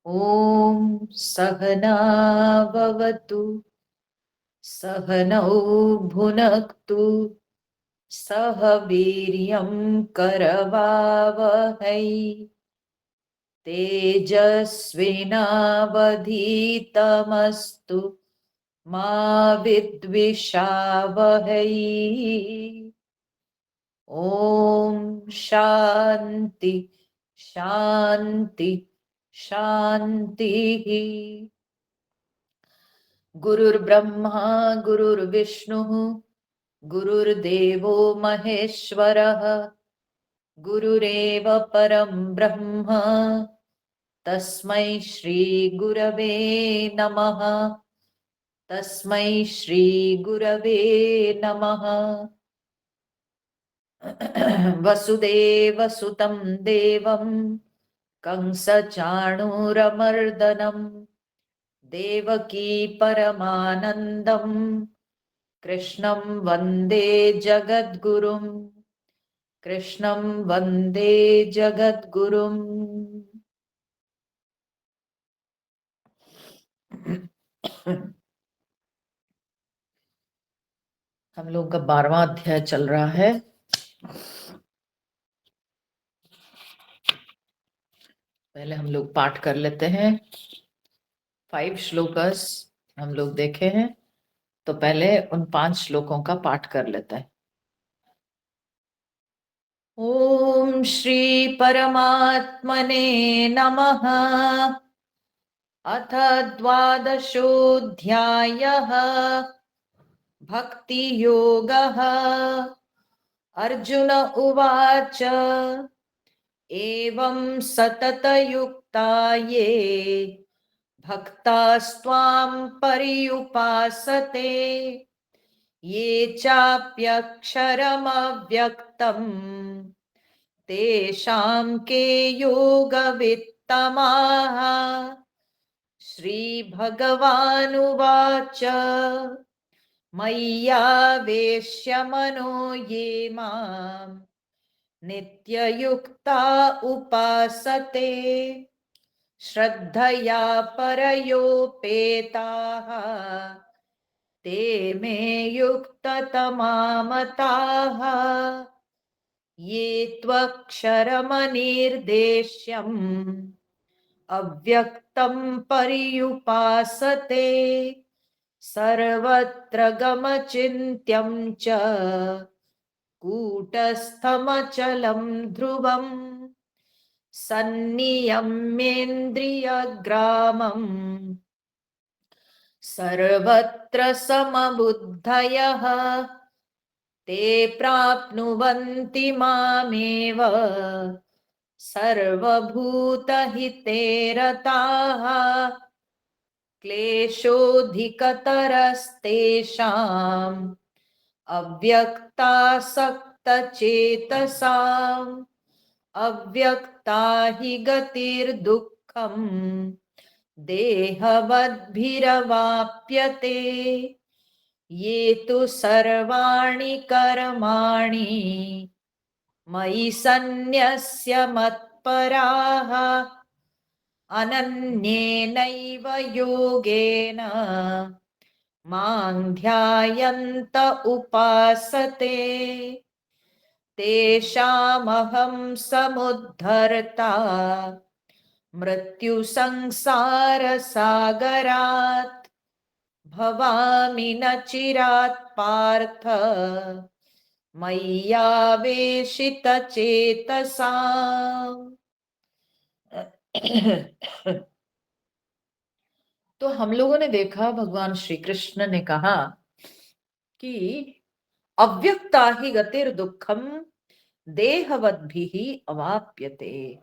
ॐ सहना भवतु सहनौ भुनक्तु सह वीर्यं करवावहै तेजस्विनावधीतमस्तु मा विद्विषावहै। ॐ शान्ति शान्ति शान्तिः। गुरुर्ब्रह्मा गुरुर्विष्णुः गुरुर्देवो महेश्वरः गुरुरेव परं ब्रह्म तस्मै श्री गुरवे नमः। तस्मै श्री गुरवे नमः। वसुदेवसुतं देवं कंसचाणूरमर्दनं देवकी परमानन्दं कृष्णं वन्दे जगद्गुरुं। कृष्णं वन्दे जगद्गुरुम्। हम लोग का 12वां अध्याय चल रहा है। पहले हम लोग पाठ कर लेते हैं। 5 श्लोकस हम लोग देखे हैं, तो पहले उन 5 श्लोकों का पाठ कर लेते हैं। ओम श्री परमात्मने नमः। अथ द्वादशोऽध्यायः भक्ति योगः। अर्जुन उवाच एवं सततयुक्ता ये भक्तास्त्वां पर्युपासते ये चाप्यक्षरमव्यक्तम् तेषां के योगवित्तमाः। श्रीभगवानुवाच मय्यावेश्य मनो ये माम् नित्ययुक्ता उपासते श्रद्धया परयोपेताः ते मे युक्ततमा मताः। ये त्वक्षरमनिर्देश्यम् अव्यक्तं पर्युपासते सर्वत्र गमचिन्त्यं च कूटस्थमचलं ध्रुवम् सन्नियम्येन्द्रियग्रामम् सर्वत्र समबुद्धयः ते प्राप्नुवन्ति मामेव सर्वभूतहिते रताः। क्लेशोऽधिकतरस्तेषाम् अव्यक्तासक्तचेतसाम् अव्यक्ता हि गतिर्दुःखम् देहवद्भिरवाप्यते। ये तु सर्वाणि कर्माणि मयि सन्न्यस्य मत्पराः अनन्येनैव योगेन मां ध्यायन्त उपासते तेषामहं समुद्धर्ता मृत्युसंसारसागरात् भवामि न चिरात् पार्थ मय्यावेशितचेतसाम्। तो हम लोगों ने देखा भगवान श्री कृष्ण ने कहा कि अव्यक्ता ही गतिर दुखम देहवद्भिः अवाप्यते।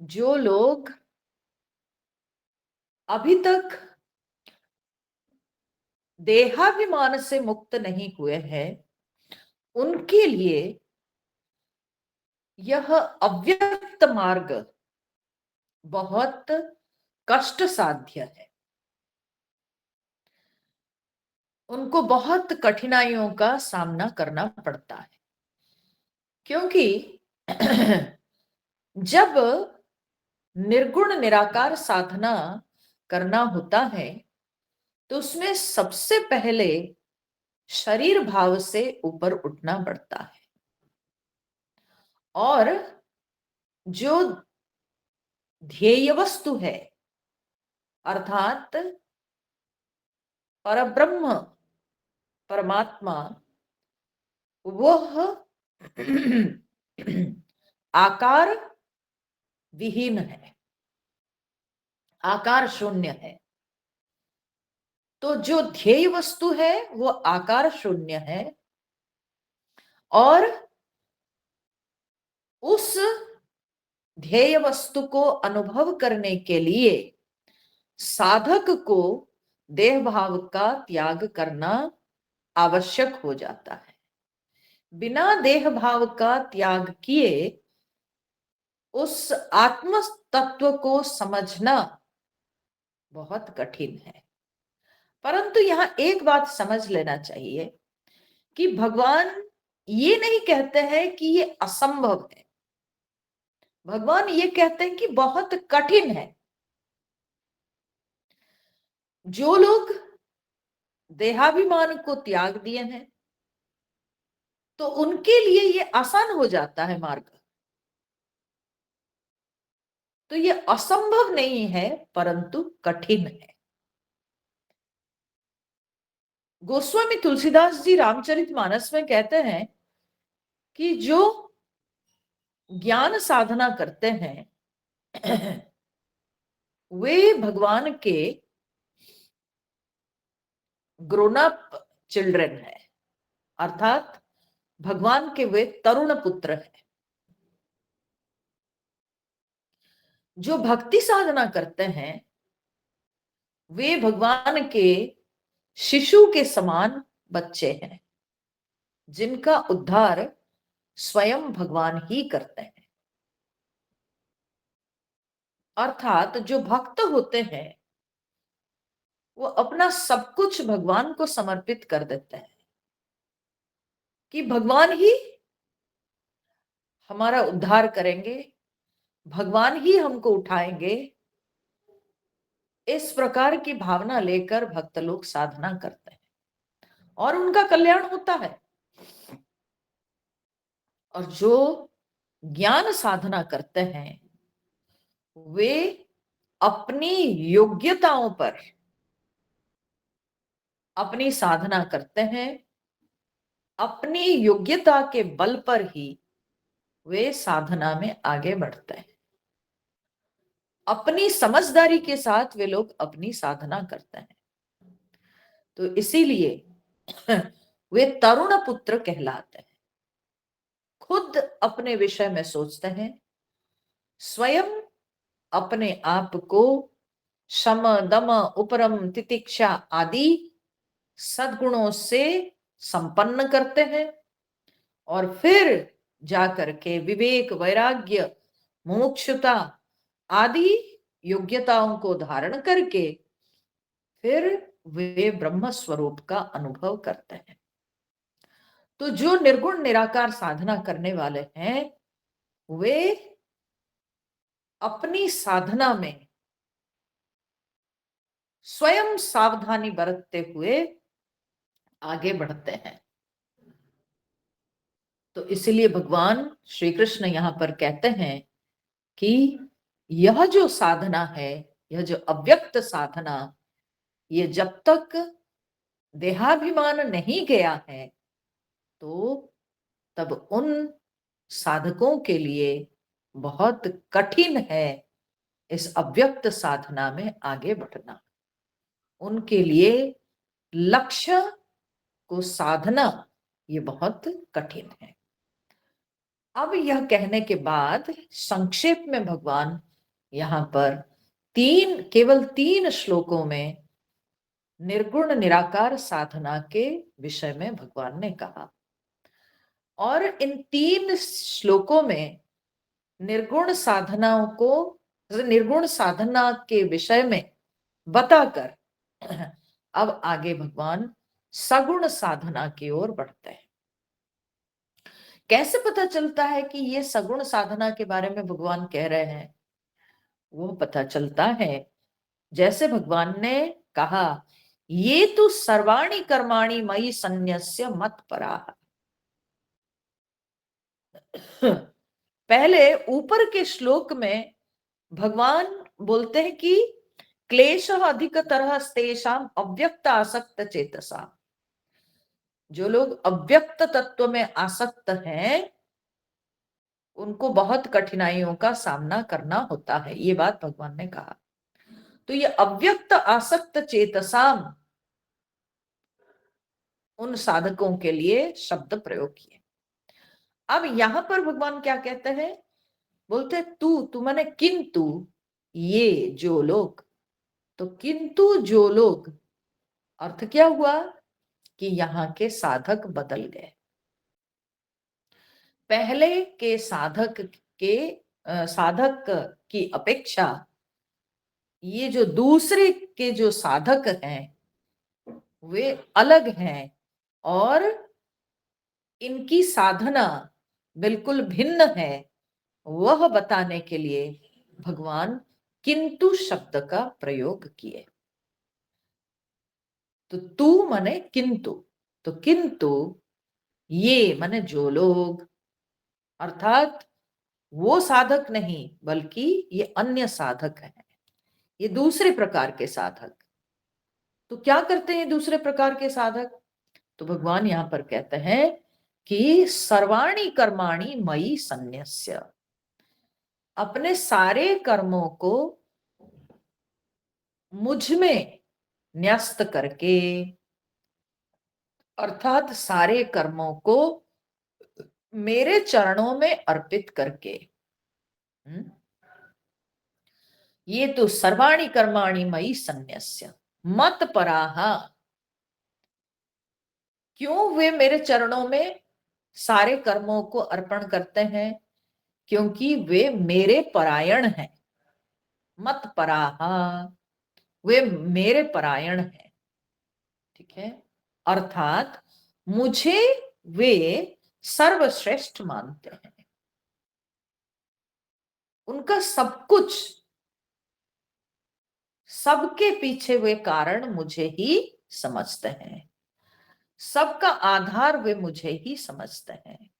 जो लोग अभी तक देहाभिमान से मुक्त नहीं हुए हैं उनके लिए यह अव्यक्त मार्ग बहुत कष्ट साध्य है। उनको बहुत कठिनाइयों का सामना करना पड़ता है, क्योंकि जब निर्गुण निराकार साधना करना होता है तो उसमें सबसे पहले शरीर भाव से ऊपर उठना पड़ता है, और जो ध्येय वस्तु है अर्थात परब्रह्म परमात्मा, वह आकार विहीन है, आकार शून्य है। तो जो ध्येय वस्तु है वो आकार शून्य है, और उस ध्येय वस्तु को अनुभव करने के लिए साधक को देह भाव का त्याग करना आवश्यक हो जाता है। बिना देह भाव का त्याग किए उस आत्म तत्व को समझना बहुत कठिन है। परंतु यहां एक बात समझ लेना चाहिए कि भगवान ये नहीं कहते हैं कि ये असंभव है, भगवान ये कहते हैं कि बहुत कठिन है। जो लोग देहाभिमान को त्याग दिए हैं तो उनके लिए ये आसान हो जाता है मार्ग। तो ये असंभव नहीं है परंतु कठिन है। गोस्वामी तुलसीदास जी रामचरितमानस में कहते हैं कि जो ज्ञान साधना करते हैं वे भगवान के ग्रोन अप चिल्ड्रन है, अर्थात भगवान के वे तरुण पुत्र हैं। जो भक्ति साधना करते हैं वे भगवान के शिशु के समान बच्चे हैं, जिनका उद्धार स्वयं भगवान ही करते हैं। अर्थात जो भक्त होते हैं वो अपना सब कुछ भगवान को समर्पित कर देते हैं कि भगवान ही हमारा उद्धार करेंगे, भगवान ही हमको उठाएंगे। इस प्रकार की भावना लेकर भक्त लोग साधना करते हैं और उनका कल्याण होता है। और जो ज्ञान साधना करते हैं वे अपनी योग्यताओं पर अपनी साधना करते हैं, अपनी योग्यता के बल पर ही वे साधना में आगे बढ़ते हैं। अपनी समझदारी के साथ वे लोग अपनी साधना करते हैं। तो इसीलिए वे तरुण पुत्र कहलाते हैं। खुद अपने विषय में सोचते हैं, स्वयं अपने आप को शम दम उपरम तितिक्षा आदि सद्गुणों से संपन्न करते हैं, और फिर जाकर के विवेक वैराग्य मुमुक्षुता आदि योग्यताओं को धारण करके फिर वे ब्रह्म स्वरूप का अनुभव करते हैं। तो जो निर्गुण निराकार साधना करने वाले हैं वे अपनी साधना में स्वयं सावधानी बरतते हुए आगे बढ़ते हैं। तो इसलिए भगवान श्री कृष्ण यहां पर कहते हैं कि यह जो साधना है, यह जो अव्यक्त साधना, ये जब तक देहाभिमान नहीं गया है तो तब उन साधकों के लिए बहुत कठिन है इस अव्यक्त साधना में आगे बढ़ना। उनके लिए लक्ष्य को साधना ये बहुत कठिन है। अब यह कहने के बाद संक्षेप में भगवान यहां पर केवल तीन श्लोकों में निर्गुण निराकार साधना के विषय में भगवान ने कहा, और इन तीन श्लोकों में निर्गुण साधनाओं को, निर्गुण साधना के विषय में बताकर अब आगे भगवान सगुण साधना की ओर बढ़ते हैं। कैसे पता चलता है कि ये सगुण साधना के बारे में भगवान कह रहे हैं? वो पता चलता है। जैसे भगवान ने कहा, ये तो सर्वाणि कर्माणि मयि संन्यस्य मत पराः। पहले ऊपर के श्लोक में भगवान बोलते हैं कि क्लेश अधिकतरः तेषाम अव्यक्त आसक्त चेतसा। जो लोग अव्यक्त तत्व में आसक्त हैं, उनको बहुत कठिनाइयों का सामना करना होता है, ये बात भगवान ने कहा। तो ये अव्यक्त आसक्त चेतसाम, उन साधकों के लिए शब्द प्रयोग किए। अब यहां पर भगवान क्या कहते हैं? बोलते तू माने किंतु ये जो लोग। तो किंतु जो लोग, अर्थ क्या हुआ कि यहाँ के साधक बदल गए। पहले के साधक के साधक की अपेक्षा ये जो दूसरे के जो साधक हैं वे अलग हैं, और इनकी साधना बिल्कुल भिन्न है। वह बताने के लिए भगवान किंतु शब्द का प्रयोग किए। तो तू माने किंतु, तो किंतु ये माने जो लोग, अर्थात वो साधक नहीं बल्कि ये अन्य साधक हैं, ये दूसरे प्रकार के साधक। तो क्या करते हैं दूसरे प्रकार के साधक? तो भगवान यहां पर कहते हैं कि सर्वाणि कर्माणि मयि संन्यस्य, अपने सारे कर्मों को मुझ में न्यस्त करके, अर्थात सारे कर्मों को मेरे चरणों में अर्पित करके। ये तो सर्वाणि कर्माणि मयि संन्यस्य मत पराः। क्यों वे मेरे चरणों में सारे कर्मों को अर्पण करते हैं? क्योंकि वे मेरे परायण हैं। मत पराः, वे मेरे परायण हैं। ठीक है, अर्थात मुझे वे सर्वश्रेष्ठ मानते हैं। उनका सब कुछ, सबके पीछे वे कारण मुझे ही समझते हैं, सबका आधार वे मुझे ही समझते हैं।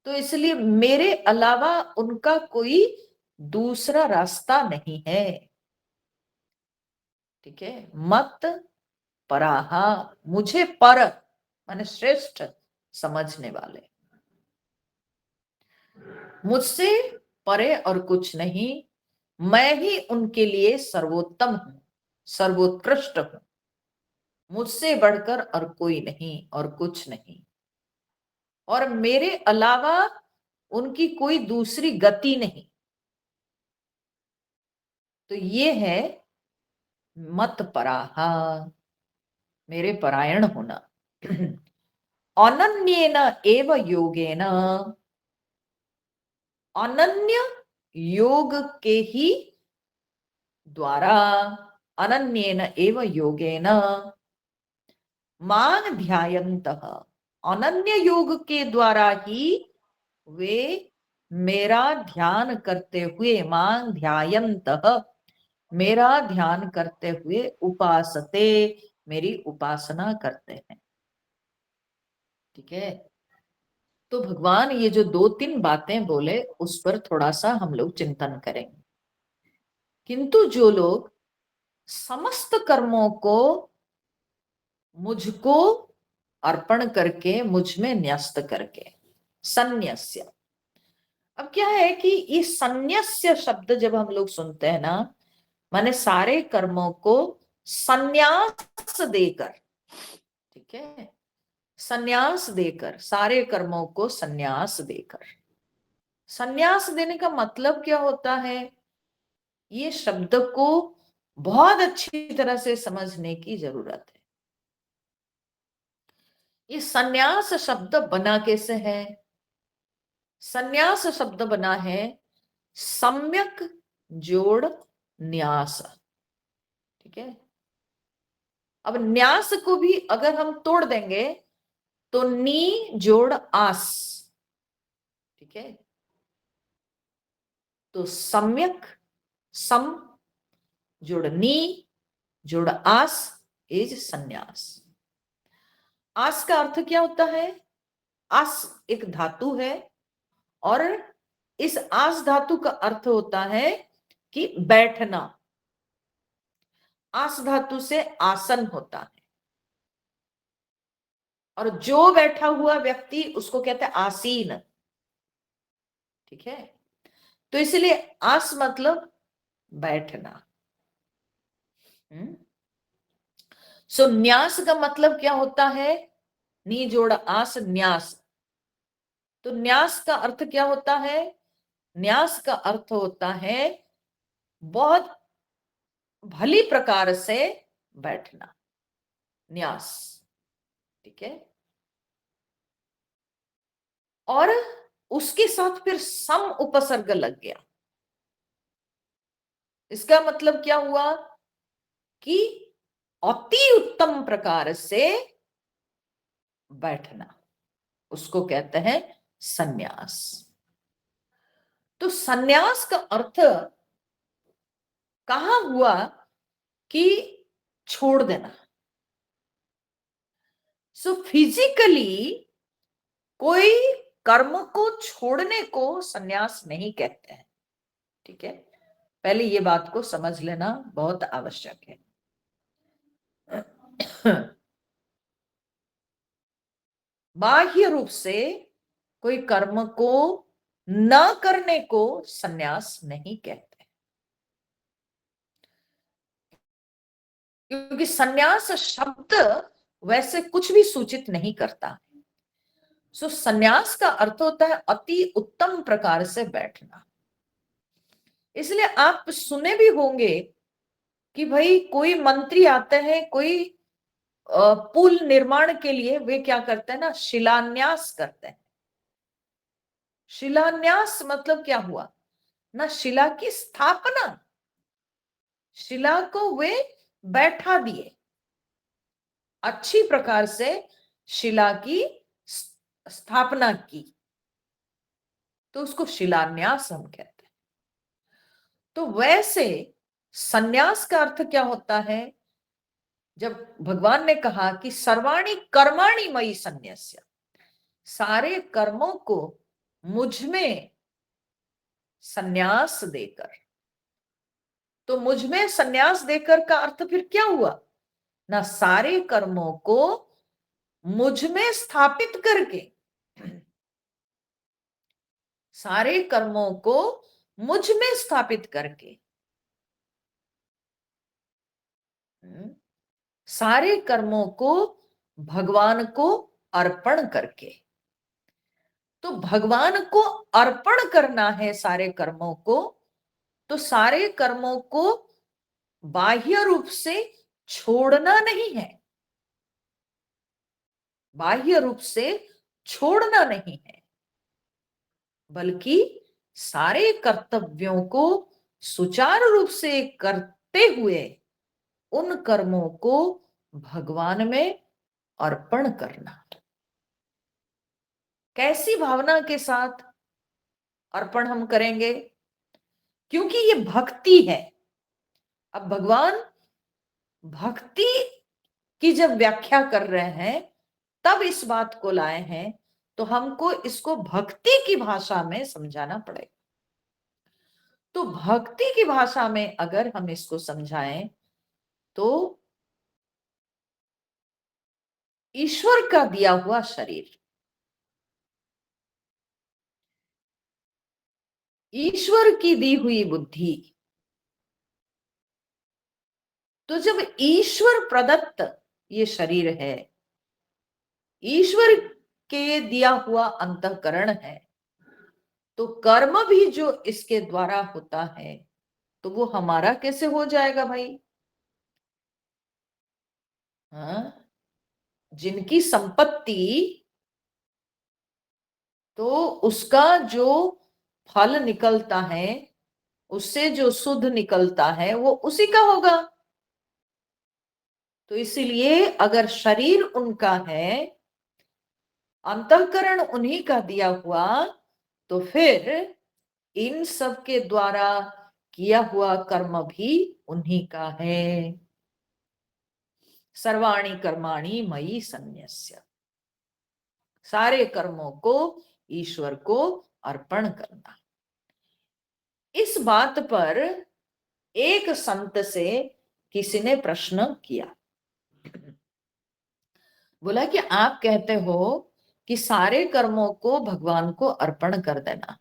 तो इसलिए मेरे अलावा उनका कोई दूसरा रास्ता नहीं है। ठीक है, मत पराः, मुझे पर माने श्रेष्ठ समझने वाले, मुझसे परे और कुछ नहीं। मैं ही उनके लिए सर्वोत्तम हूं, सर्वोत्कृष्ट हूं। मुझसे बढ़कर और कोई नहीं और कुछ नहीं, और मेरे अलावा उनकी कोई दूसरी गति नहीं। तो ये है मत पराः, मेरे परायण होना। अनन्येन एव योगेन, अनन्य योग के ही द्वारा, अनन्येन एव योगेन मां ध्यायन्तः, अनन्य योग के द्वारा ही वे मेरा ध्यान करते हुए, मां ध्यायन्तः, मेरा ध्यान करते हुए, उपासते, मेरी उपासना करते हैं। ठीक है, तो भगवान ये जो दो तीन बातें बोले उस पर थोड़ा सा हम लोग चिंतन करेंगे। किंतु जो लोग समस्त कर्मों को मुझको अर्पण करके, मुझ में न्यस्त करके, संन्यस्य। अब क्या है कि ये संन्यस्य शब्द जब हम लोग सुनते हैं ना, माने सारे कर्मों को संन्यास देकर। ठीक है, संन्यास देकर, सारे कर्मों को संन्यास देकर। संन्यास देने का मतलब क्या होता है? ये शब्द को बहुत अच्छी तरह से समझने की जरूरत है। ये संन्यास शब्द बना कैसे है? संन्यास शब्द बना है सम्यक जोड़ न्यास। ठीक है, अब न्यास को भी अगर हम तोड़ देंगे तो नी जोड़ आस। ठीक है, तो सम्यक सम जोड़ नी जोड़ आस इज संन्यास। आस का अर्थ क्या होता है? आस एक धातु है और इस आस धातु का अर्थ होता है कि बैठना। आस धातु से आसन होता है और जो बैठा हुआ व्यक्ति उसको कहते हैं आसीन। ठीक है, तो इसलिए आस मतलब बैठना। सो न्यास का मतलब क्या होता है? नी जोड़ आस न्यास। तो न्यास का अर्थ क्या होता है? न्यास का अर्थ होता है बहुत भली प्रकार से बैठना, न्यास। ठीक है, और उसके साथ फिर सम उपसर्ग लग गया। इसका मतलब क्या हुआ कि अति उत्तम प्रकार से बैठना, उसको कहते हैं संन्यास। तो संन्यास का अर्थ कहां हुआ कि छोड़ देना। सो फिजिकली कोई कर्म को छोड़ने को संन्यास नहीं कहते हैं। ठीक है, पहले ये बात को समझ लेना बहुत आवश्यक है। बाह्य रूप से कोई कर्म को न करने को संन्यास नहीं कहते, क्योंकि संन्यास शब्द वैसे कुछ भी सूचित नहीं करता। सो संन्यास का अर्थ होता है अति उत्तम प्रकार से बैठना। इसलिए आप सुने भी होंगे कि भाई कोई मंत्री आते हैं, कोई पुल निर्माण के लिए वे क्या करते हैं ना, शिलान्यास करते हैं। शिलान्यास मतलब क्या हुआ ना, शिला की स्थापना। शिला को वे बैठा दिए, अच्छी प्रकार से शिला की स्थापना की, तो उसको शिलान्यास हम कहते हैं। तो वैसे संन्यास का अर्थ क्या होता है? जब भगवान ने कहा कि सर्वाणि कर्माणि मयि संन्यस्य, सारे कर्मों को मुझ में संन्यास देकर, तो मुझ में संन्यास देकर का अर्थ फिर क्या हुआ ना, सारे कर्मों को मुझ में स्थापित करके, सारे कर्मों को मुझ में स्थापित करके, सारे कर्मों को भगवान को अर्पण करके। तो भगवान को अर्पण करना है सारे कर्मों को, तो सारे कर्मों को बाह्य रूप से छोड़ना नहीं है, बाह्य रूप से छोड़ना नहीं है, बल्कि सारे कर्तव्यों को सुचारू रूप से करते हुए उन कर्मों को भगवान में अर्पण करना। कैसी भावना के साथ अर्पण हम करेंगे? क्योंकि ये भक्ति है। अब भगवान भक्ति की जब व्याख्या कर रहे हैं तब इस बात को लाए हैं, तो हमको इसको भक्ति की भाषा में समझाना पड़ेगा। तो भक्ति की भाषा में अगर हम इसको समझाएं तो ईश्वर का दिया हुआ शरीर, ईश्वर की दी हुई बुद्धि, तो जब ईश्वर प्रदत्त ये शरीर है, ईश्वर के दिया हुआ अंतःकरण है, तो कर्म भी जो इसके द्वारा होता है तो वो हमारा कैसे हो जाएगा भाई? हाँ, जिनकी संपत्ति, तो उसका जो फल निकलता है, उससे जो शुद्ध निकलता है वो उसी का होगा। तो इसीलिए अगर शरीर उनका है, अंतःकरण उन्हीं का दिया हुआ, तो फिर इन सब के द्वारा किया हुआ कर्म भी उन्हीं का है। सर्वाणि कर्माणि मयि सन्न्यस्य, सारे कर्मों को ईश्वर को अर्पण करना। इस बात पर एक संत से किसी ने प्रश्न किया, बोला कि आप कहते हो कि सारे कर्मों को भगवान को अर्पण कर देना,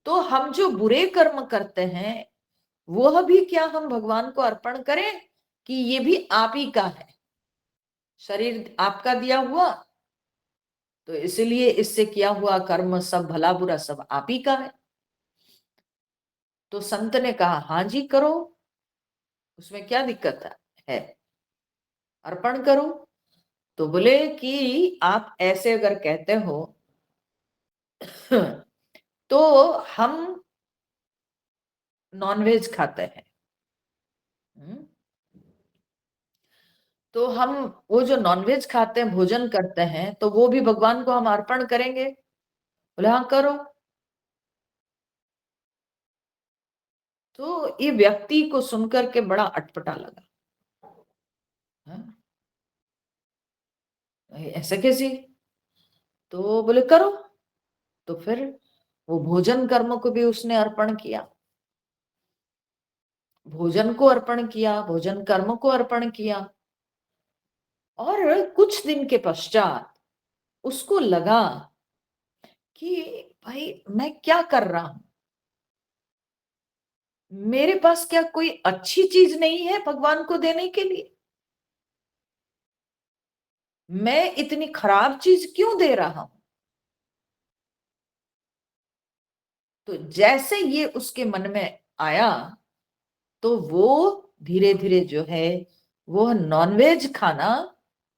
तो हम जो बुरे कर्म करते हैं वह भी क्या हम भगवान को अर्पण करें, कि ये भी आप ही का है, शरीर आपका दिया हुआ, तो इसलिए इससे किया हुआ कर्म सब भला बुरा सब आप ही का है। तो संत ने कहा हाँ जी करो, उसमें क्या दिक्कत है, अर्पण करो। तो बोले कि आप ऐसे अगर कहते हो तो हम नॉनवेज खाते हैं, हम्म, तो हम वो जो नॉनवेज खाते हैं, भोजन करते हैं, तो वो भी भगवान को हम अर्पण करेंगे? बोले हाँ करो। तो ये व्यक्ति को सुनकर के बड़ा अटपटा लगा, हाँ? ऐसे कैसे? तो बोले करो। तो फिर वो भोजन कर्म को भी उसने अर्पण किया, भोजन को अर्पण किया, भोजन कर्म को अर्पण किया। और कुछ दिन के पश्चात उसको लगा कि भाई मैं क्या कर रहा हूं, मेरे पास क्या कोई अच्छी चीज नहीं है भगवान को देने के लिए, मैं इतनी खराब चीज क्यों दे रहा हूं। तो जैसे ये उसके मन में आया, तो वो धीरे धीरे जो है वो नॉनवेज खाना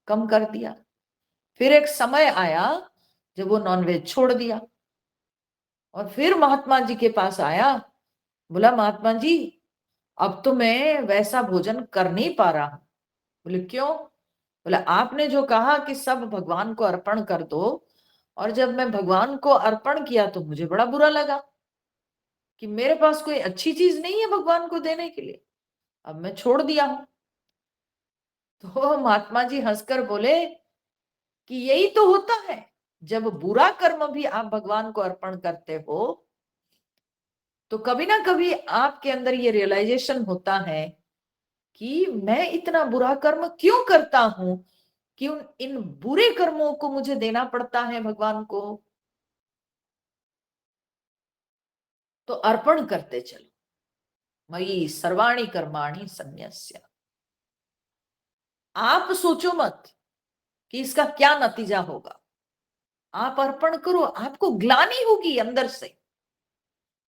कम कर दिया। फिर एक समय आया जब वो नॉनवेज छोड़ दिया, और फिर महात्मा जी के पास आया, बोला महात्मा जी अब तो मैं वैसा भोजन कर नहीं पा रहा हूं। बोले क्यों? बोले आपने जो कहा कि सब भगवान को अर्पण कर दो, और जब मैं भगवान को अर्पण किया तो मुझे बड़ा बुरा लगा कि मेरे पास कोई अच्छी चीज नहीं है भगवान को देने के लिए, अब मैं छोड़ दिया हूं। तो महात्मा जी हंसकर बोले कि यही तो होता है, जब बुरा कर्म भी आप भगवान को अर्पण करते हो तो कभी ना कभी आपके अंदर ये रियलाइजेशन होता है कि मैं इतना बुरा कर्म क्यों करता हूं, क्यों इन बुरे कर्मों को मुझे देना पड़ता है भगवान को। तो अर्पण करते चलो, मयि सर्वाणि कर्माणि सन्न्यस्य। आप सोचो मत कि इसका क्या नतीजा होगा, आप अर्पण करो, आपको ग्लानि होगी, अंदर से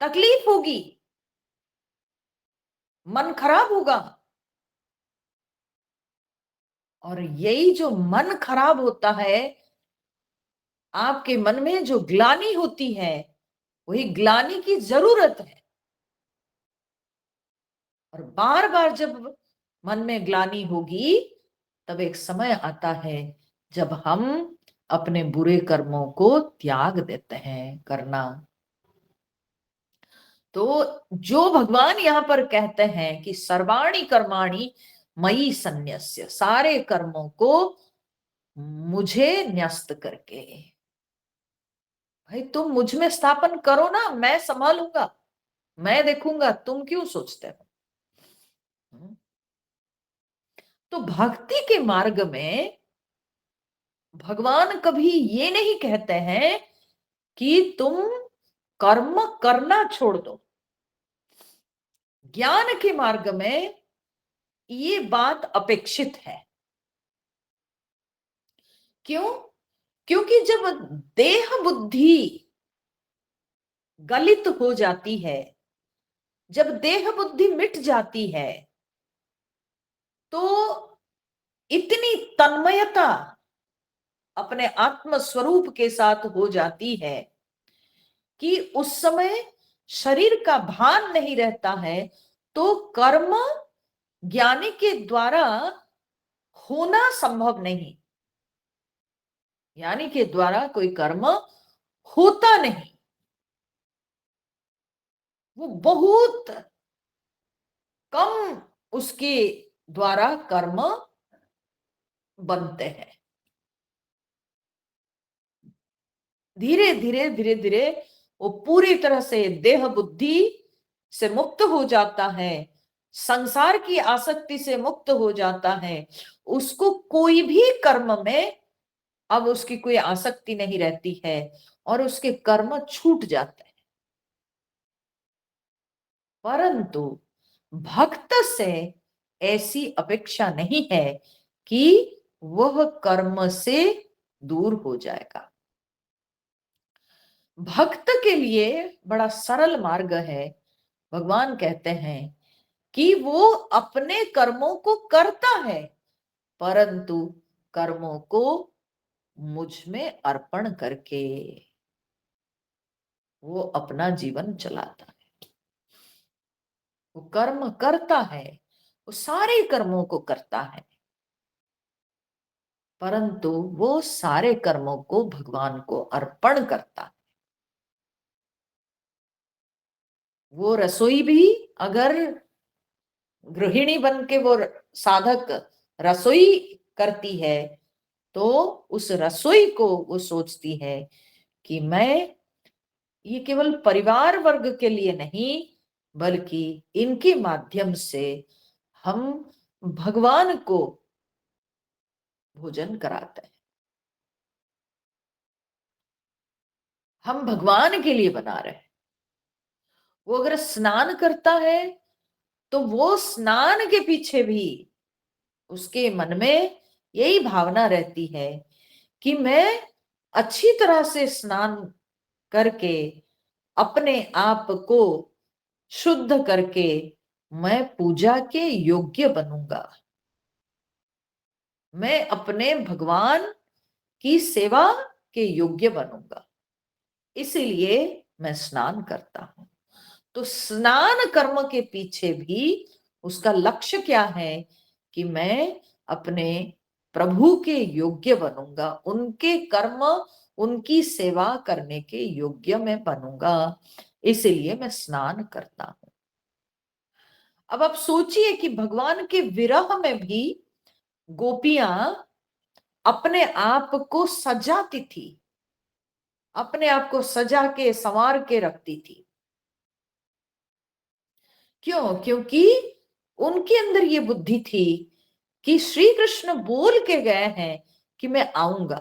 तकलीफ होगी, मन खराब होगा। और यही जो मन खराब होता है, आपके मन में जो ग्लानि होती है, वही ग्लानि की जरूरत है। और बार बार जब मन में ग्लानि होगी, तब एक समय आता है जब हम अपने बुरे कर्मों को त्याग देते हैं करना। तो जो भगवान यहाँ पर कहते हैं कि सर्वाणि कर्माणि मयि सन्न्यस्य, सारे कर्मों को मुझे न्यस्त करके, भाई तुम मुझ में स्थापन करो ना, मैं संभालूंगा, मैं देखूंगा, तुम क्यों सोचते हो। तो भक्ति के मार्ग में भगवान कभी ये नहीं कहते हैं कि तुम कर्म करना छोड़ दो। ज्ञान के मार्ग में ये बात अपेक्षित है। क्यों? क्योंकि जब देह बुद्धि गलित हो जाती है, जब देह बुद्धि मिट जाती है, तो इतनी तन्मयता अपने आत्म स्वरूप के साथ हो जाती है कि उस समय शरीर का भान नहीं रहता है। तो कर्म ज्ञानी के द्वारा होना संभव नहीं, ज्ञानी के द्वारा कोई कर्म होता नहीं। वो बहुत कम उसके द्वारा कर्म बनते हैं। धीरे धीरे धीरे धीरे वो पूरी तरह से देह बुद्धि से मुक्त हो जाता है, संसार की आसक्ति से मुक्त हो जाता है। उसको कोई भी कर्म में अब उसकी कोई आसक्ति नहीं रहती है और उसके कर्म छूट जाते हैं। परंतु भक्त से ऐसी अपेक्षा नहीं है कि वह कर्म से दूर हो जाएगा। भक्त के लिए बड़ा सरल मार्ग है। भगवान कहते हैं कि वो अपने कर्मों को करता है, परंतु कर्मों को मुझ में अर्पण करके वो अपना जीवन चलाता है। वो कर्म करता है, वो सारे कर्मों को करता है, परंतु वो सारे कर्मों को भगवान को अर्पण करता है। वो रसोई भी अगर गृहिणी बन के वो साधक रसोई करती है, तो उस रसोई को वो सोचती है कि मैं ये केवल परिवार वर्ग के लिए नहीं, बल्कि इनके माध्यम से हम भगवान को भोजन कराते हैं, हम भगवान के लिए बना रहे हैं। वो अगर स्नान करता है तो वो स्नान के पीछे भी उसके मन में यही भावना रहती है कि मैं अच्छी तरह से स्नान करके अपने आप को शुद्ध करके मैं पूजा के योग्य बनूंगा, मैं अपने भगवान की सेवा के योग्य बनूंगा, इसीलिए मैं स्नान करता हूं। तो स्नान कर्म के पीछे भी उसका लक्ष्य क्या है कि मैं अपने प्रभु के योग्य बनूंगा, उनके कर्म उनकी सेवा करने के योग्य मैं बनूंगा, इसीलिए मैं स्नान करता हूं। अब आप सोचिए कि भगवान के विरह में भी गोपियां अपने आप को सजाती थी, अपने आप को सजा के संवार के रखती थी। क्यों? क्योंकि उनके अंदर ये बुद्धि थी कि श्री कृष्ण बोल के गए हैं कि मैं आऊंगा।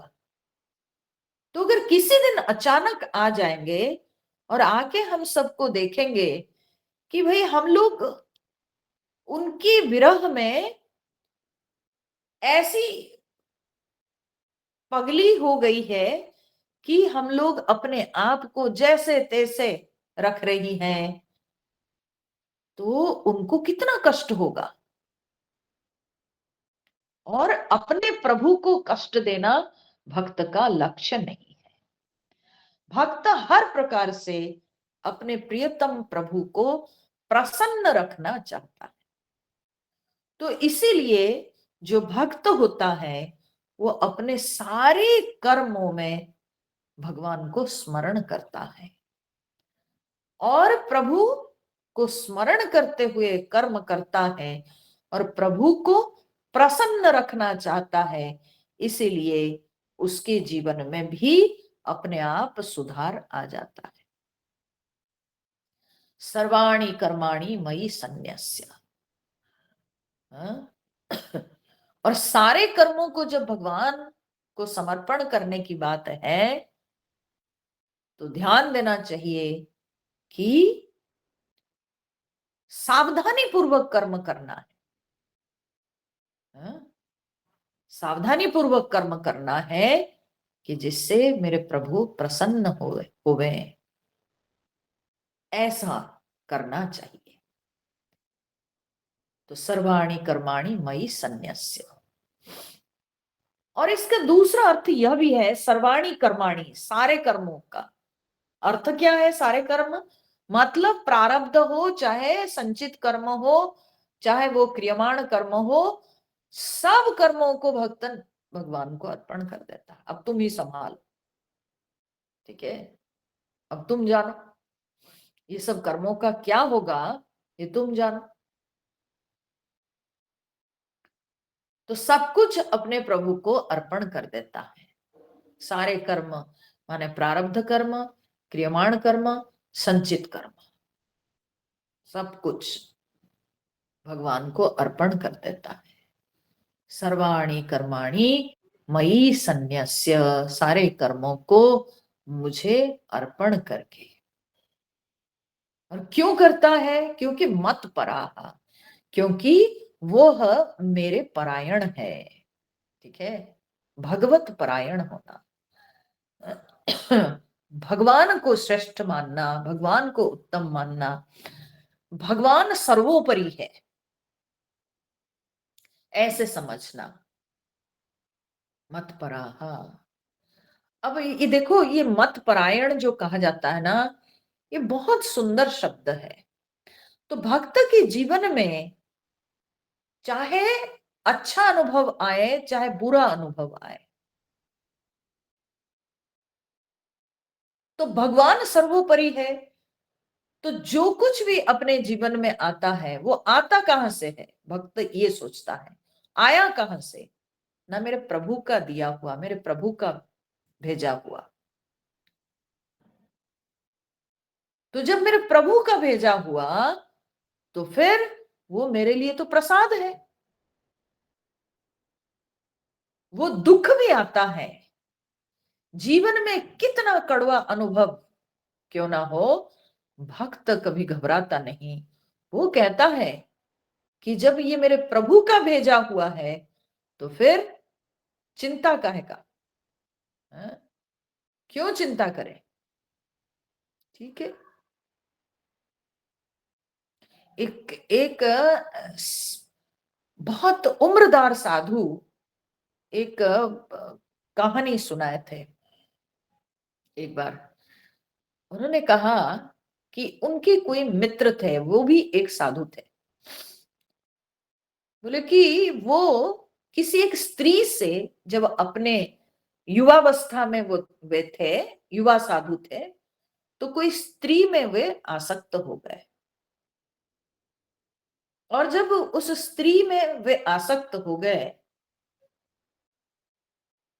तो अगर किसी दिन अचानक आ जाएंगे और आके हम सबको देखेंगे कि भाई हम लोग उनके विरह में ऐसी पगली हो गई है कि हम लोग अपने आप को जैसे तैसे रख रही हैं, तो उनको कितना कष्ट होगा। और अपने प्रभु को कष्ट देना भक्त का लक्ष्य नहीं है। भक्त हर प्रकार से अपने प्रियतम प्रभु को प्रसन्न रखना चाहता है। तो इसीलिए जो भक्त होता है वो अपने सारे कर्मों में भगवान को स्मरण करता है और प्रभु को स्मरण करते हुए कर्म करता है और प्रभु को प्रसन्न रखना चाहता है। इसीलिए उसके जीवन में भी अपने आप सुधार आ जाता है। सर्वाणि कर्माणि मयि सन्न्यस्य। हाँ? और सारे कर्मों को जब भगवान को समर्पण करने की बात है तो ध्यान देना चाहिए कि सावधानी पूर्वक कर्म करना है। हाँ? सावधानी पूर्वक कर्म करना है कि जिससे मेरे प्रभु प्रसन्न होवे, ऐसा करना चाहिए। तो सर्वाणि कर्माणि मयि सन्न्यस्य। और इसका दूसरा अर्थ यह भी है, सर्वाणि कर्माणि सारे कर्मों का अर्थ क्या है? सारे कर्म मतलब प्रारब्ध हो चाहे संचित कर्म हो चाहे वो क्रियमाण कर्म हो, सब कर्मों को भक्तन भगवान को अर्पण कर देता है। अब तुम ही संभाल, ठीक है, अब तुम जानो। ये सब कर्मों का क्या होगा ये तुम जानो। तो सब कुछ अपने प्रभु को अर्पण कर देता है। सारे कर्म माने प्रारब्ध कर्म, क्रियमाण कर्म, संचित कर्म, सब कुछ भगवान को अर्पण कर देता है। सर्वाणि कर्माणि मयि सन्न्यस्य, सारे कर्मों को मुझे अर्पण करके। और क्यों करता है? क्योंकि मत पराहा, क्योंकि वो मेरे परायण है। ठीक है, भगवत परायण होना, भगवान को श्रेष्ठ मानना, भगवान को उत्तम मानना, भगवान सर्वोपरि है ऐसे समझना, मत पराहा। अब ये देखो, ये मत परायण जो कहा जाता है ना, ये बहुत सुंदर शब्द है। तो भक्त के जीवन में चाहे अच्छा अनुभव आए चाहे बुरा अनुभव आए, तो भगवान सर्वोपरि है। तो जो कुछ भी अपने जीवन में आता है वो आता कहां से है? भक्त ये सोचता है आया कहां से? ना मेरे प्रभु का दिया हुआ, मेरे प्रभु का भेजा हुआ। तो जब मेरे प्रभु का भेजा हुआ तो फिर वो मेरे लिए तो प्रसाद है। वो दुख भी आता है जीवन में, कितना कड़वा अनुभव क्यों ना हो, भक्त कभी घबराता नहीं। वो कहता है कि जब ये मेरे प्रभु का भेजा हुआ है तो फिर चिंता काहे का? हाँ? क्यों चिंता करें? ठीक है। एक एक बहुत उम्रदार साधु एक कहानी सुनाए थे एक बार। उन्होंने कहा कि उनके कोई मित्र थे, वो भी एक साधु थे। बोले कि वो किसी एक स्त्री से जब अपने युवावस्था में वे थे, युवा साधु थे, तो कोई स्त्री में वे आसक्त हो गए। और जब उस स्त्री में वे आसक्त हो गए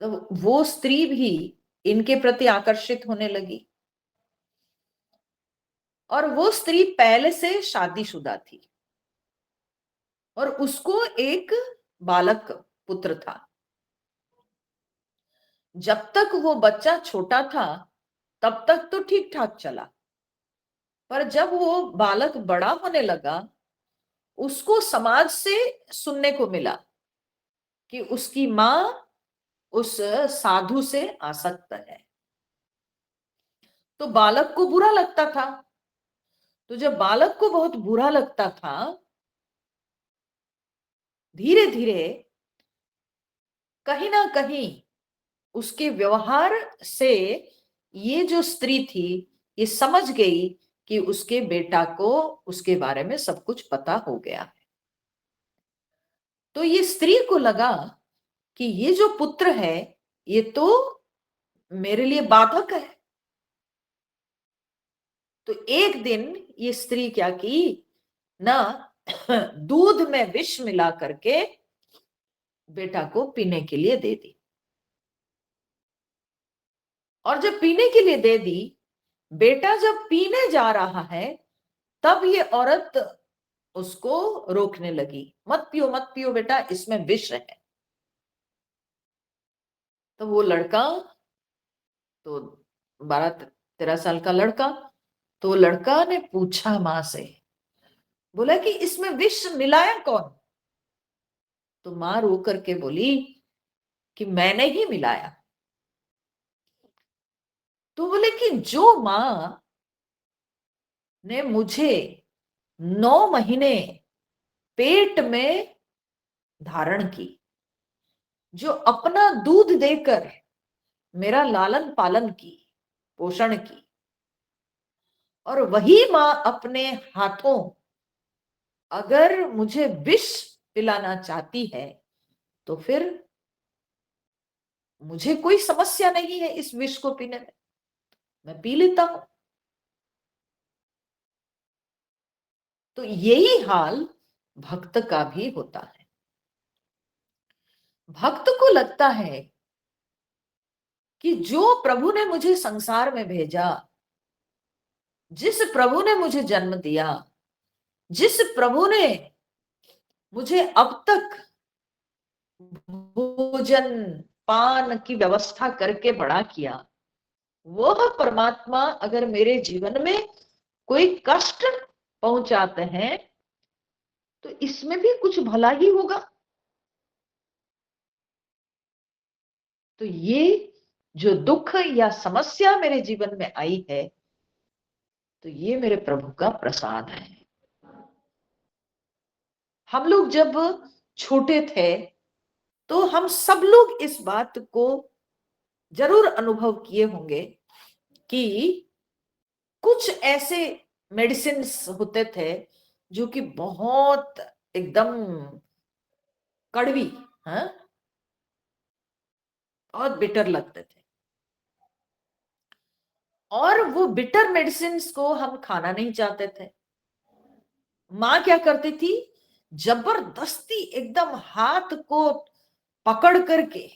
तो वो स्त्री भी इनके प्रति आकर्षित होने लगी। और वो स्त्री पहले से शादीशुदा थी और उसको एक बालक पुत्र था। जब तक वो बच्चा छोटा था तब तक तो ठीक ठाक चला, पर जब वो बालक बड़ा होने लगा, उसको समाज से सुनने को मिला कि उसकी माँ उस साधु से आसक्त है। तो बालक को बुरा लगता था। तो जब बालक को बहुत बुरा लगता था, धीरे धीरे कहीं ना कहीं उसके व्यवहार से ये जो स्त्री थी ये समझ गई कि उसके बेटा को उसके बारे में सब कुछ पता हो गया। तो ये स्त्री को लगा कि ये जो पुत्र है ये तो मेरे लिए बाधक है। तो एक दिन ये स्त्री क्या की ना, दूध में विष मिला करके बेटा को पीने के लिए दे दी। और जब पीने के लिए दे दी, बेटा जब पीने जा रहा है तब ये औरत उसको रोकने लगी, मत पियो बेटा, इसमें विष है। तो वो लड़का तो 12-13 साल का लड़का, तो लड़का ने पूछा मां से, बोला कि इसमें विष मिलाया कौन? तो मां रो करके बोली कि मैंने ही मिलाया। तो बोले कि जो मां ने मुझे 9 महीने पेट में धारण की, जो अपना दूध देकर मेरा लालन पालन की, पोषण की, और वही मां अपने हाथों अगर मुझे विष पिलाना चाहती है तो फिर मुझे कोई समस्या नहीं है इस विष को पीने में, मैं पी लेता हूं। तो यही हाल भक्त का भी होता है। भक्त को लगता है कि जो प्रभु ने मुझे संसार में भेजा, जिस प्रभु ने मुझे जन्म दिया, जिस प्रभु ने मुझे अब तक भोजन पान की व्यवस्था करके बड़ा किया, वह परमात्मा अगर मेरे जीवन में कोई कष्ट पहुंचाते हैं तो इसमें भी कुछ भला ही होगा। तो ये जो दुख या समस्या मेरे जीवन में आई है, तो ये मेरे प्रभु का प्रसाद है। हम लोग जब छोटे थे तो हम सब लोग इस बात को जरूर अनुभव किए होंगे कि कुछ ऐसे मेडिसिन होते थे जो कि बहुत एकदम कड़वी, हाँ, बहुत बिटर लगते थे, और वो बिटर मेडिसिन को हम खाना नहीं चाहते थे। माँ क्या करती थी, जबरदस्ती एकदम हाथ को पकड़ करके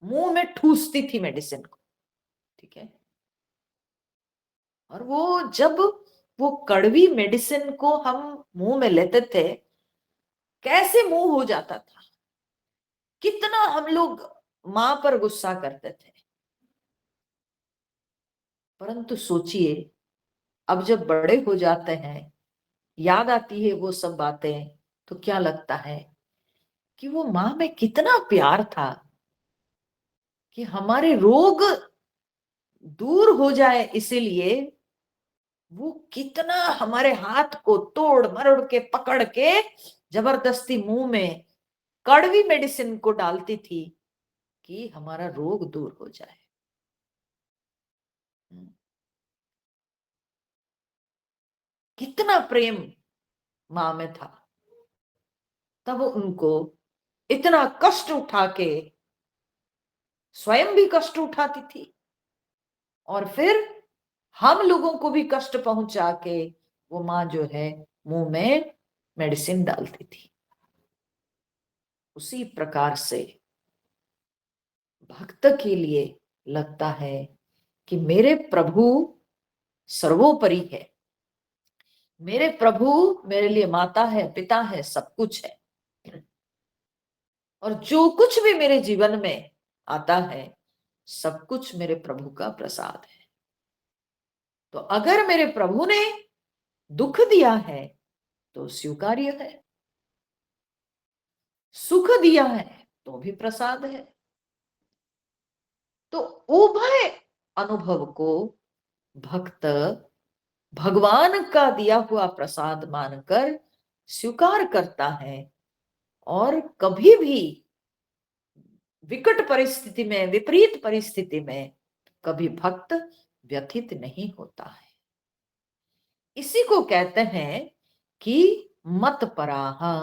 मुंह में ठूसती थी मेडिसिन को, ठीक है। और वो जब वो कड़वी मेडिसिन को हम मुंह में लेते थे, कैसे मुंह हो जाता था, कितना हम लोग मां पर गुस्सा करते थे। परंतु सोचिए, अब जब बड़े हो जाते हैं, याद आती है वो सब बातें, तो क्या लगता है कि वो मां में कितना प्यार था कि हमारे रोग दूर हो जाए, इसीलिए वो कितना हमारे हाथ को तोड़ मरोड़ के पकड़ के जबरदस्ती मुंह में कड़वी मेडिसिन को डालती थी कि हमारा रोग दूर हो जाए। कितना प्रेम मां में था। तब उनको इतना कष्ट उठा के स्वयं भी कष्ट उठाती थी, और फिर हम लोगों को भी कष्ट पहुंचा के वो मां जो है मुंह में मेडिसिन डालती थी। उसी प्रकार से भक्त के लिए लगता है कि मेरे प्रभु सर्वोपरि है, मेरे प्रभु मेरे लिए माता है, पिता है, सब कुछ है, और जो कुछ भी मेरे जीवन में आता है सब कुछ मेरे प्रभु का प्रसाद है। तो अगर मेरे प्रभु ने दुख दिया है तो स्वीकार्य है, सुख दिया है तो भी प्रसाद है। तो उभय अनुभव को भक्त भगवान का दिया हुआ प्रसाद मानकर स्वीकार करता है, और कभी भी विकट परिस्थिति में, विपरीत परिस्थिति में कभी भक्त व्यथित नहीं होता है। इसी को कहते हैं कि मत पराहा,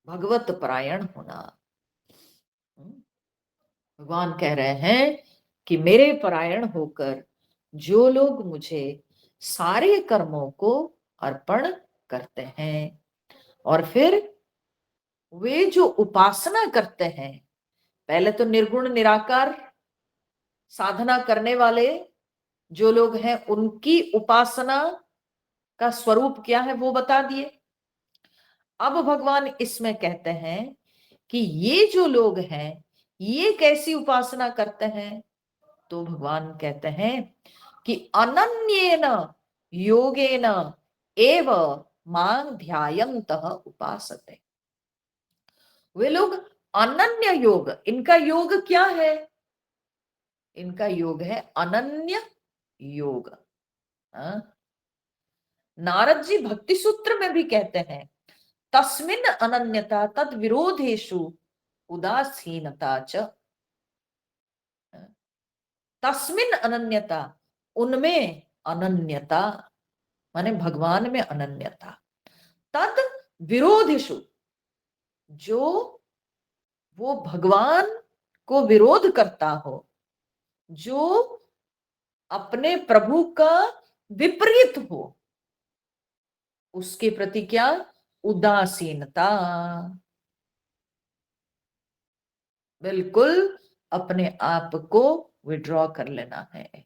भगवत परायण होना। भगवान कह रहे हैं कि मेरे परायण होकर जो लोग मुझे सारे कर्मों को अर्पण करते हैं, और फिर वे जो उपासना करते हैं, पहले तो निर्गुण निराकार साधना करने वाले जो लोग हैं उनकी उपासना का स्वरूप क्या है वो बता दिए। अब भगवान इसमें कहते हैं कि ये जो लोग हैं ये कैसी उपासना करते हैं, तो भगवान कहते हैं कि अनन्येन योगेन एव मां ध्यायन्तः उपासते। वे लोग अनन्य योग, इनका योग क्या है, इनका योग है अनन्य योग। नारद जी भक्ति सूत्र में भी कहते हैं, तस्मिन अनन्यता तद विरोधेषु उदासीनता च। तस्मिन अनन्यता, उनमें अनन्यता माने भगवान में अनन्यता, तद विरोधेषु, जो वो भगवान को विरोध करता हो, जो अपने प्रभु का विपरीत हो, उसके प्रति क्या? उदासीनता। बिल्कुल अपने आप को विड्रॉ कर लेना है,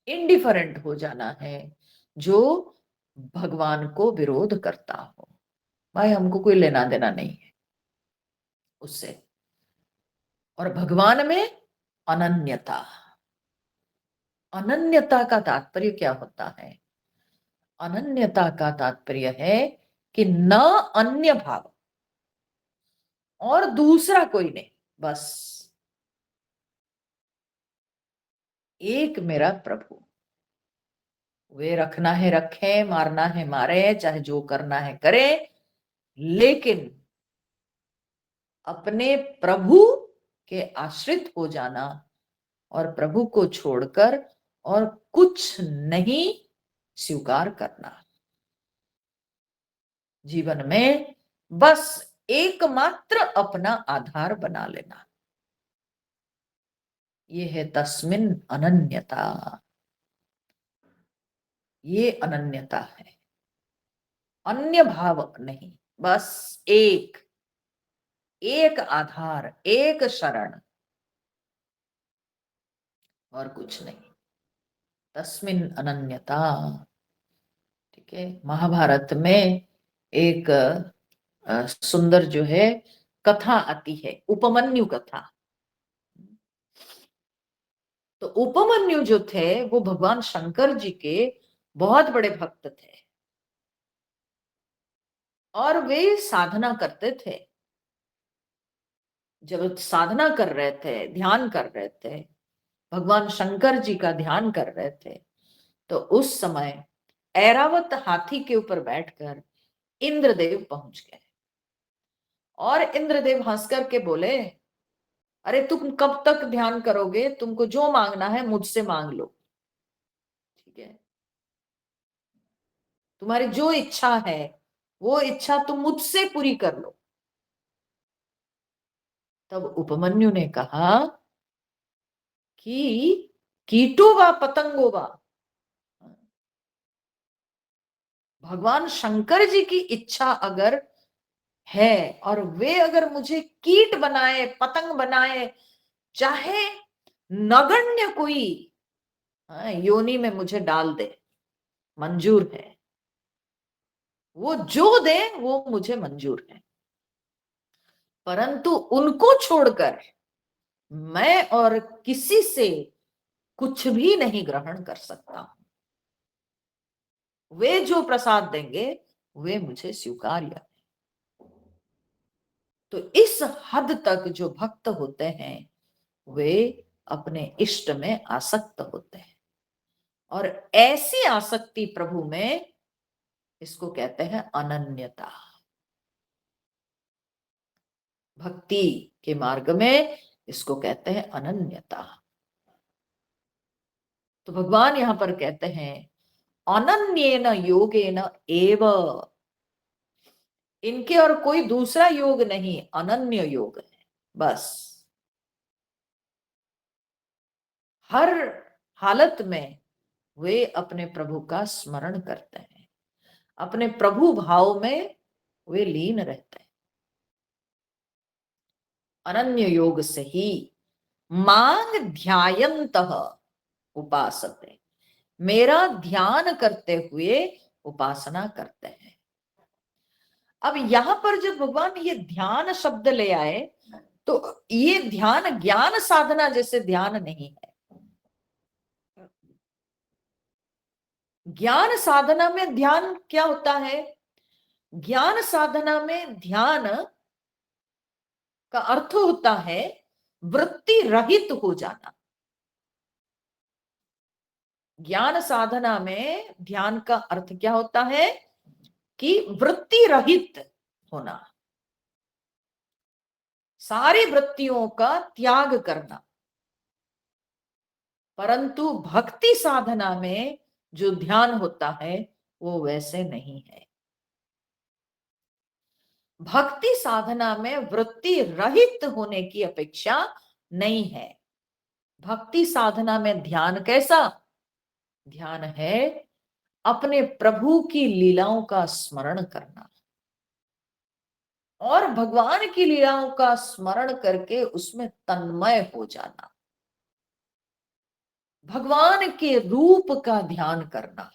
इंडिफरेंट हो जाना है, जो भगवान को विरोध करता हो। भाई हमको कोई लेना देना नहीं है उससे। और भगवान में अनन्यता। अनन्यता का तात्पर्य क्या होता है? अनन्यता का तात्पर्य है कि न अन्य भाव और दूसरा कोई नहीं, बस एक मेरा प्रभु। वे रखना है रखें, मारना है मारे, चाहे जो करना है करे, लेकिन अपने प्रभु के आश्रित हो जाना और प्रभु को छोड़कर और कुछ नहीं स्वीकार करना। जीवन में बस एकमात्र अपना आधार बना लेना, ये है तस्मिन अनन्यता। ये अनन्यता है, अन्य भाव नहीं, बस एक, एक आधार, एक शरण और कुछ नहीं। तस्मिन अनन्यता। ठीक है। महाभारत में एक सुंदर जो है कथा आती है, उपमन्यु कथा। तो उपमन्यु जो थे वो भगवान शंकर जी के बहुत बड़े भक्त थे और वे साधना करते थे। जब साधना कर रहे थे, ध्यान कर रहे थे, भगवान शंकर जी का ध्यान कर रहे थे, तो उस समय ऐरावत हाथी के ऊपर बैठकर इंद्रदेव पहुंच गए और इंद्रदेव हंस करके बोले, अरे तुम कब तक ध्यान करोगे? तुमको जो मांगना है मुझसे मांग लो। ठीक है, तुम्हारी जो इच्छा है वो इच्छा तुम मुझसे पूरी कर लो। तब उपमन्यु ने कहा कि कीटो वा पतंगो वा, भगवान शंकर जी की इच्छा अगर है और वे अगर मुझे कीट बनाए, पतंग बनाए, चाहे नगण्य कोई योनि में मुझे डाल दे, मंजूर है। वो जो दे वो मुझे मंजूर है, परंतु उनको छोड़कर मैं और किसी से कुछ भी नहीं ग्रहण कर सकता। वे जो प्रसाद देंगे वे मुझे स्वीकार्य है। तो इस हद तक जो भक्त होते हैं वे अपने इष्ट में आसक्त होते हैं, और ऐसी आसक्ति प्रभु में, इसको कहते हैं अनन्यता। भक्ति के मार्ग में इसको कहते हैं अनन्यता। तो भगवान यहां पर कहते हैं अनन्येन योगेन एव, इनके और कोई दूसरा योग नहीं, अनन्य योग है बस। हर हालत में वे अपने प्रभु का स्मरण करते हैं, अपने प्रभु भाव में वे लीन रहते हैं। अनन्य योग से ही मांग ध्यायन्तः उपासते, मेरा ध्यान करते हुए उपासना करते हैं। अब यहां पर जब भगवान ये ध्यान शब्द ले आए तो ये ध्यान ज्ञान साधना जैसे ध्यान नहीं है। ज्ञान साधना में ध्यान क्या होता है? ज्ञान साधना में ध्यान का अर्थ होता है वृत्ति रहित हो जाना। ज्ञान साधना में ध्यान का अर्थ क्या होता है कि वृत्ति रहित होना, सारी वृत्तियों का त्याग करना। परंतु भक्ति साधना में जो ध्यान होता है वो वैसे नहीं है। भक्ति साधना में वृत्ति रहित होने की अपेक्षा नहीं है। भक्ति साधना में ध्यान कैसा ध्यान है? अपने प्रभु की लीलाओं का स्मरण करना और भगवान की लीलाओं का स्मरण करके उसमें तन्मय हो जाना, भगवान के रूप का ध्यान करना।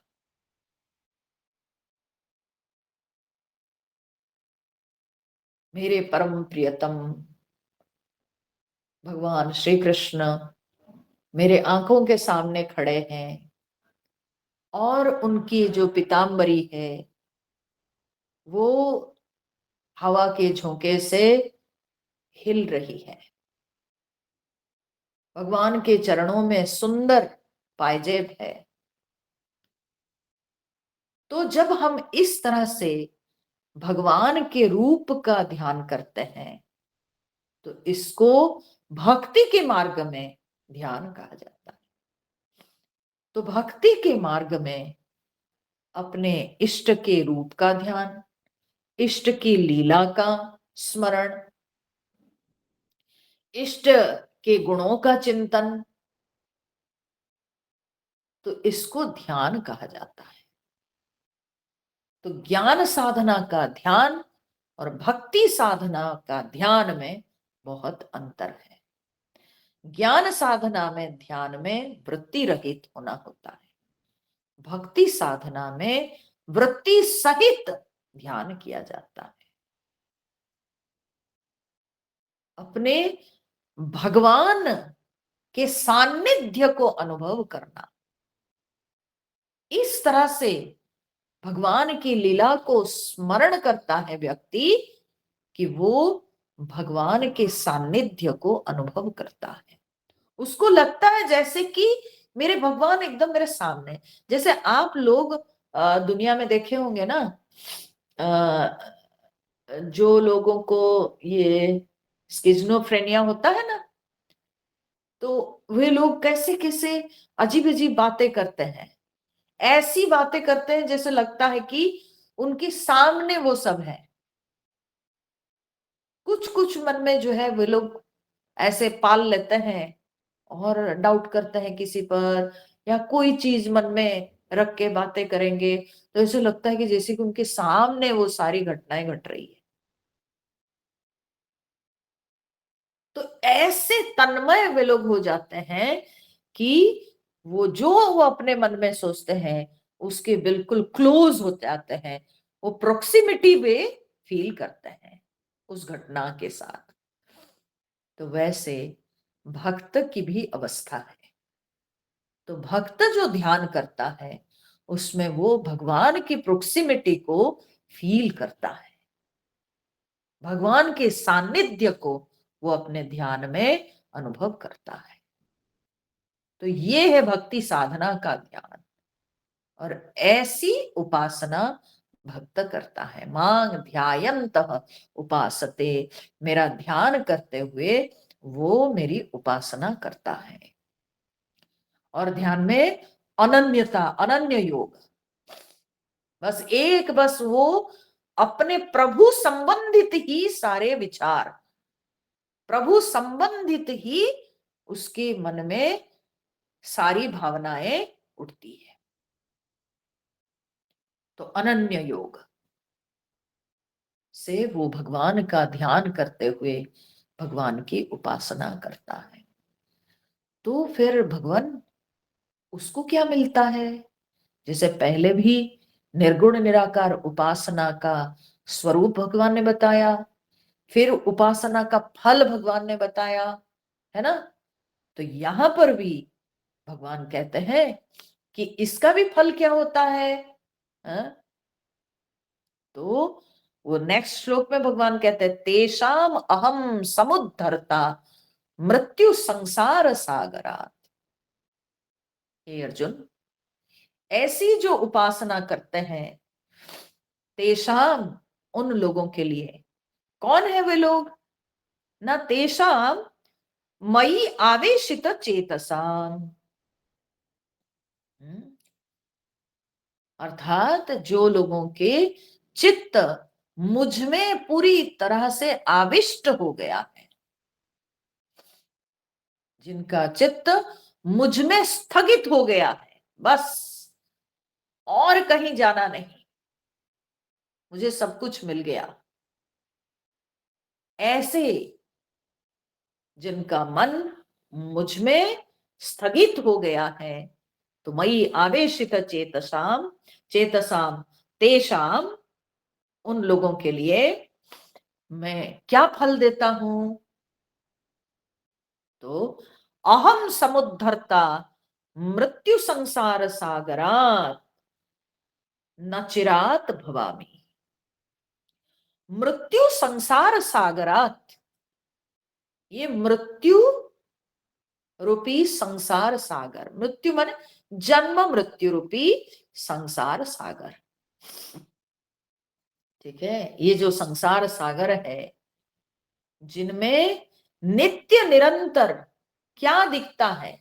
मेरे परम प्रियतम भगवान श्री कृष्ण मेरे आंखों के सामने खड़े हैं और उनकी जो पीतांबरी है वो हवा के झोंके से हिल रही है। भगवान के चरणों में सुंदर पायजेब है। तो जब हम इस तरह से भगवान के रूप का ध्यान करते हैं तो इसको भक्ति के मार्ग में ध्यान कहा जाता है। तो भक्ति के मार्ग में अपने इष्ट के रूप का ध्यान, इष्ट की लीला का स्मरण, इष्ट के गुणों का चिंतन, तो इसको ध्यान कहा जाता है। तो ज्ञान साधना का ध्यान और भक्ति साधना का ध्यान में बहुत अंतर है। ज्ञान साधना में ध्यान में वृत्ति रहित होना होता है, भक्ति साधना में वृत्ति सहित ध्यान किया जाता है। अपने भगवान के सानिध्य को अनुभव करना, इस तरह से भगवान की लीला को स्मरण करता है व्यक्ति कि वो भगवान के सानिध्य को अनुभव करता है। उसको लगता है जैसे कि मेरे भगवान एकदम मेरे सामने। जैसे आप लोग दुनिया में देखे होंगे ना, जो लोगों को ये स्किज़ोफ्रेनिया होता है ना, तो वे लोग कैसे कैसे अजीब अजीब बातें करते हैं। ऐसी बातें करते हैं जैसे लगता है कि उनके सामने वो सब है। कुछ कुछ मन में जो है वे लोग ऐसे पाल लेते हैं और डाउट करते हैं किसी पर, या कोई चीज मन में रख के बातें करेंगे तो ऐसे लगता है कि जैसे कि उनके सामने वो सारी घटनाएं घट रही है। तो ऐसे तन्मय वे लोग हो जाते हैं कि वो अपने मन में सोचते हैं उसके बिल्कुल क्लोज हो जाते हैं, वो प्रोक्सिमिटी वे फील करते हैं उस घटना के साथ। तो वैसे भक्त की भी अवस्था है। तो भक्त जो ध्यान करता है उसमें वो भगवान की प्रोक्सिमिटी को फील करता है, भगवान के सानिध्य को वो अपने ध्यान में अनुभव करता है। तो ये है भक्ति साधना का ध्यान, और ऐसी उपासना भक्त करता है। मांग ध्यायन्तः उपासते, मेरा ध्यान करते हुए वो मेरी उपासना करता है। और ध्यान में अनन्यता, अनन्य योग, बस वो अपने प्रभु संबंधित ही सारे विचार, प्रभु संबंधित ही उसके मन में सारी भावनाएं उठती है। तो अनन्य योग से वो भगवान का ध्यान करते हुए भगवान की उपासना करता है। तो फिर भगवान उसको क्या मिलता है? जैसे पहले भी निर्गुण निराकार उपासना का स्वरूप भगवान ने बताया, फिर उपासना का फल भगवान ने बताया, है ना? तो यहां पर भी भगवान कहते हैं कि इसका भी फल क्या होता है। हाँ? तो वो नेक्स्ट श्लोक में भगवान कहते हैं तेषाम अहम समुद्धरता मृत्यु संसार सागरात। हे अर्जुन, ऐसी जो उपासना करते हैं, तेषाम उन लोगों के लिए, कौन है वे लोग? ना तेषाम मई आवेशित चेतसाम, अर्थात जो लोगों के चित्त मुझ में पूरी तरह से आविष्ट हो गया है, जिनका चित्त मुझ में स्थगित हो गया है, बस और कहीं जाना नहीं, मुझे सब कुछ मिल गया। ऐसे जिनका मन मुझ में स्थगित हो गया है, तो मयि आवेशित चेतसाम चेतसाम तेषाम, उन लोगों के लिए मैं क्या फल देता हूं? तो अहम समुद्धरता मृत्यु संसार सागरात न चिरात भवामी। मृत्यु संसार सागरात, ये मृत्यु रूपी संसार सागर, मृत्यु माने जन्म मृत्यु रूपी संसार सागर। ठीक है, ये जो संसार सागर है, जिनमें नित्य निरंतर क्या दिखता है?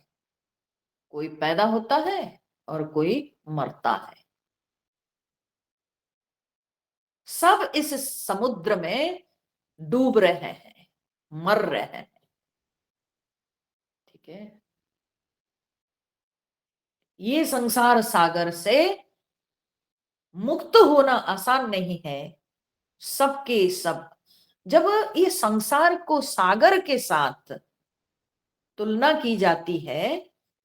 कोई पैदा होता है और कोई मरता है। सब इस समुद्र में डूब रहे हैं, मर रहे हैं। ठीक है, ये संसार सागर से मुक्त होना आसान नहीं है। सबके सब, जब ये संसार को सागर के साथ तुलना की जाती है,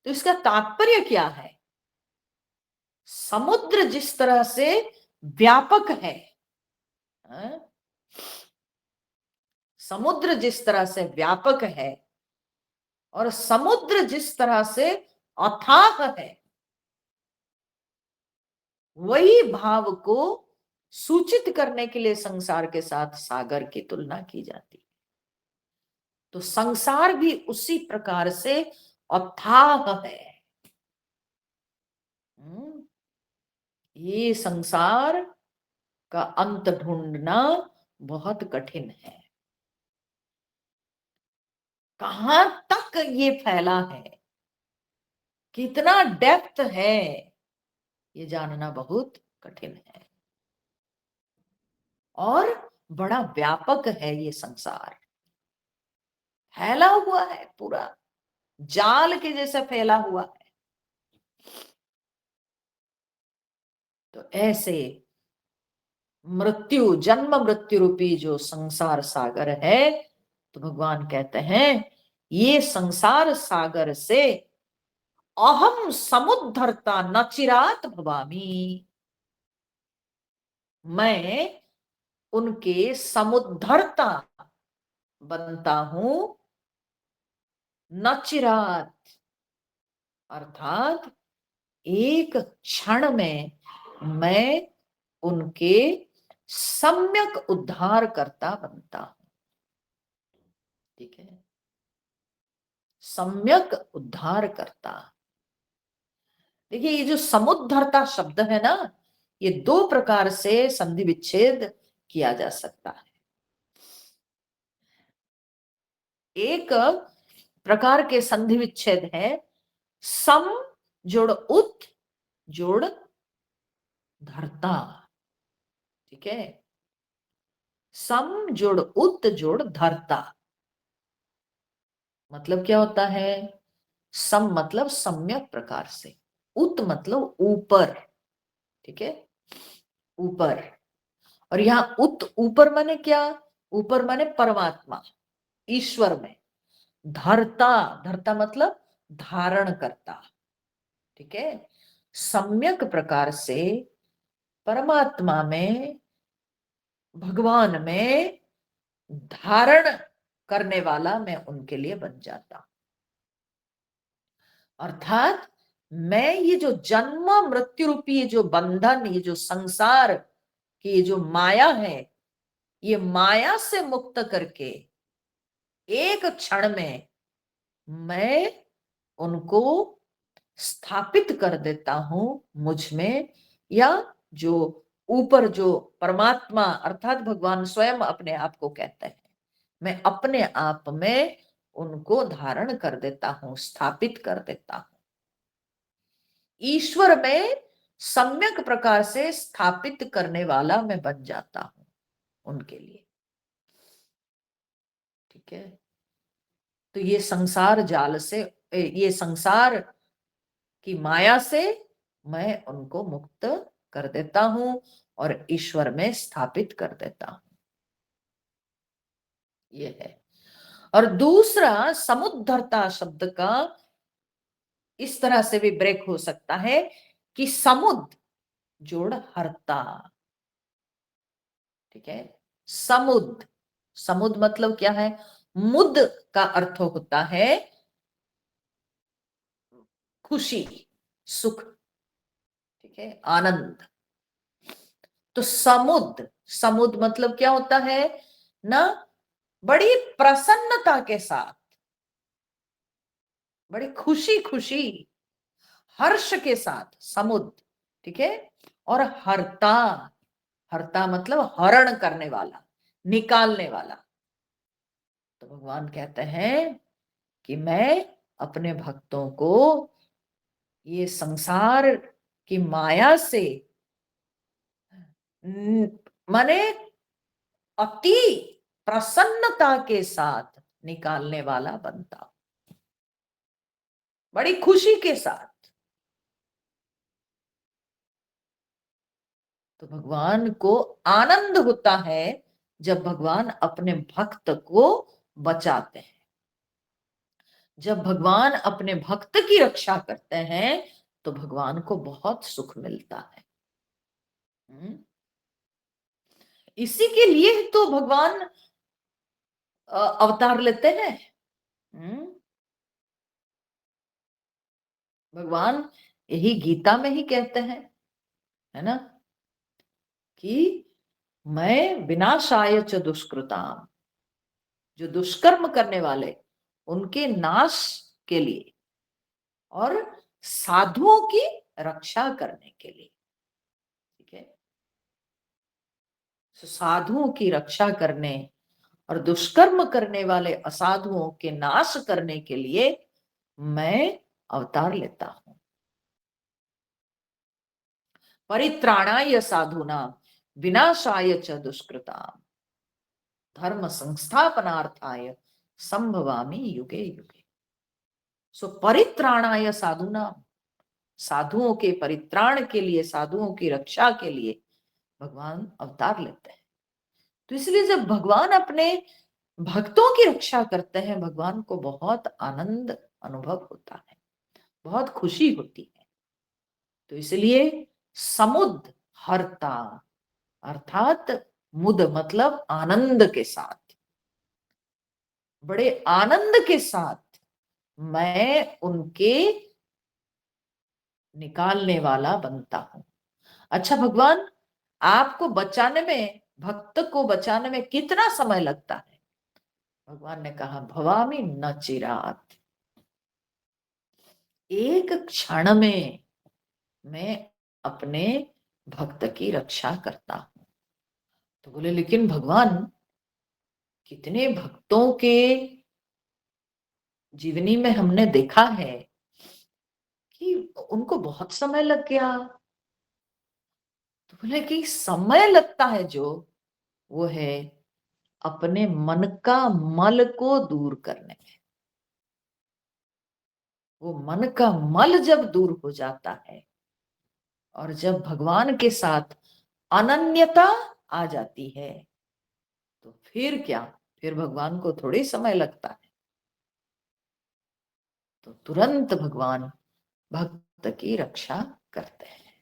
तो इसका तात्पर्य क्या है? समुद्र जिस तरह से व्यापक है, हाँ? समुद्र जिस तरह से व्यापक है और समुद्र जिस तरह से अथाह है, वही भाव को सूचित करने के लिए संसार के साथ सागर की तुलना की जाती है। तो संसार भी उसी प्रकार से अथाह है। हम्म, ये संसार का अंत ढूंढना बहुत कठिन है। कहां तक ये फैला है, कितना डेप्थ है, ये जानना बहुत कठिन है। और बड़ा व्यापक है ये संसार, फैला हुआ है, पूरा जाल के जैसा फैला हुआ है। तो ऐसे मृत्यु, जन्म मृत्यु रूपी जो संसार सागर है, तो भगवान कहते हैं ये संसार सागर से अहम समुद्धरता न चिरात भवामी, मैं उनके समुद्धरता बनता हूं। न चिरात अर्थात एक क्षण में मैं उनके सम्यक उद्धार करता बनता हूं। ठीक है, सम्यक उद्धार करता। देखिए, ये जो समुद्धरता शब्द है ना, ये दो प्रकार से संधि विच्छेद किया जा सकता है। एक प्रकार के संधि विच्छेद है सम जोड़ उत जोड़ धरता। ठीक है, सम जोड़ उत जोड़ धरता, मतलब क्या होता है? सम मतलब सम्यक प्रकार से, उत मतलब ऊपर। ठीक है, ऊपर। और यहां उत ऊपर माने क्या? ऊपर माने परमात्मा, ईश्वर में। धरता, धरता मतलब धारण करता। ठीक है, सम्यक प्रकार से परमात्मा में, भगवान में धारण करने वाला मैं उनके लिए बन जाता। अर्थात मैं ये जो जन्म मृत्यु रूपी ये जो बंधन, ये जो संसार की ये जो माया है, ये माया से मुक्त करके एक क्षण में मैं उनको स्थापित कर देता हूं मुझ में। या जो ऊपर जो परमात्मा अर्थात भगवान स्वयं अपने आप को कहते हैं, मैं अपने आप में उनको धारण कर देता हूं, स्थापित कर देता हूं। ईश्वर में सम्यक प्रकार से स्थापित करने वाला मैं बन जाता हूं उनके लिए। ठीक है, तो ये संसार जाल से, ये संसार की माया से मैं उनको मुक्त कर देता हूं और ईश्वर में स्थापित कर देता हूं। ये है। और दूसरा, समुद्धरता शब्द का इस तरह से भी ब्रेक हो सकता है कि समुद जोड़ हरता। ठीक है, समुद, समुद मतलब क्या है? मुद का अर्थ होता है खुशी, सुख, ठीक है, आनंद। तो समुद, समुद मतलब क्या होता है ना? बड़ी प्रसन्नता के साथ, बड़ी खुशी खुशी, हर्ष के साथ समुद, ठीक है। और हरता, हरता मतलब हरण करने वाला, निकालने वाला। तो भगवान कहते हैं कि मैं अपने भक्तों को ये संसार की माया से माने अति प्रसन्नता के साथ निकालने वाला बनता हूं, बड़ी खुशी के साथ। तो भगवान को आनंद होता है जब भगवान अपने भक्त को बचाते हैं, जब भगवान अपने भक्त की रक्षा करते हैं तो भगवान को बहुत सुख मिलता है। हम्म। इसी के लिए तो भगवान अवतार लेते हैं। हम्म। भगवान यही गीता में ही कहते हैं, है ना, कि मैं विनाशाय च दुष्कृताम, जो दुष्कर्म करने वाले उनके नाश के लिए और साधुओं की रक्षा करने के लिए। ठीक है, तो साधुओं की रक्षा करने और दुष्कर्म करने वाले असाधुओं के नाश करने के लिए मैं अवतार लेता हूं। परित्राणाय साधूनाम विनाशाय च दुष्कृताम धर्म संस्थापनार्थाय संभवामि युगे युगे। सो परित्राणाय साधूनाम, साधुओं के परित्राण के लिए, साधुओं की रक्षा के लिए भगवान अवतार लेते हैं। तो इसलिए जब भगवान अपने भक्तों की रक्षा करते हैं, भगवान को बहुत आनंद अनुभव होता है, बहुत खुशी होती है। तो इसलिए समुद हरता, अर्थात मुद मतलब आनंद के साथ, बड़े आनंद के साथ मैं उनके निकालने वाला बनता हूं। अच्छा भगवान, आपको बचाने में, भक्त को बचाने में कितना समय लगता है? भगवान ने कहा भवामि न चिरात, एक क्षण में मैं अपने भक्त की रक्षा करता हूं। तो बोले लेकिन भगवान, कितने भक्तों के जीवनी में हमने देखा है कि उनको बहुत समय लग गया। तो बोले कि समय लगता है जो, वो है अपने मन का मल को दूर करने में। वो मन का मल जब दूर हो जाता है और जब भगवान के साथ अनन्यता आ जाती है तो फिर क्या, फिर भगवान को थोड़ी समय लगता है। तो तुरंत भगवान भक्त की रक्षा करते हैं।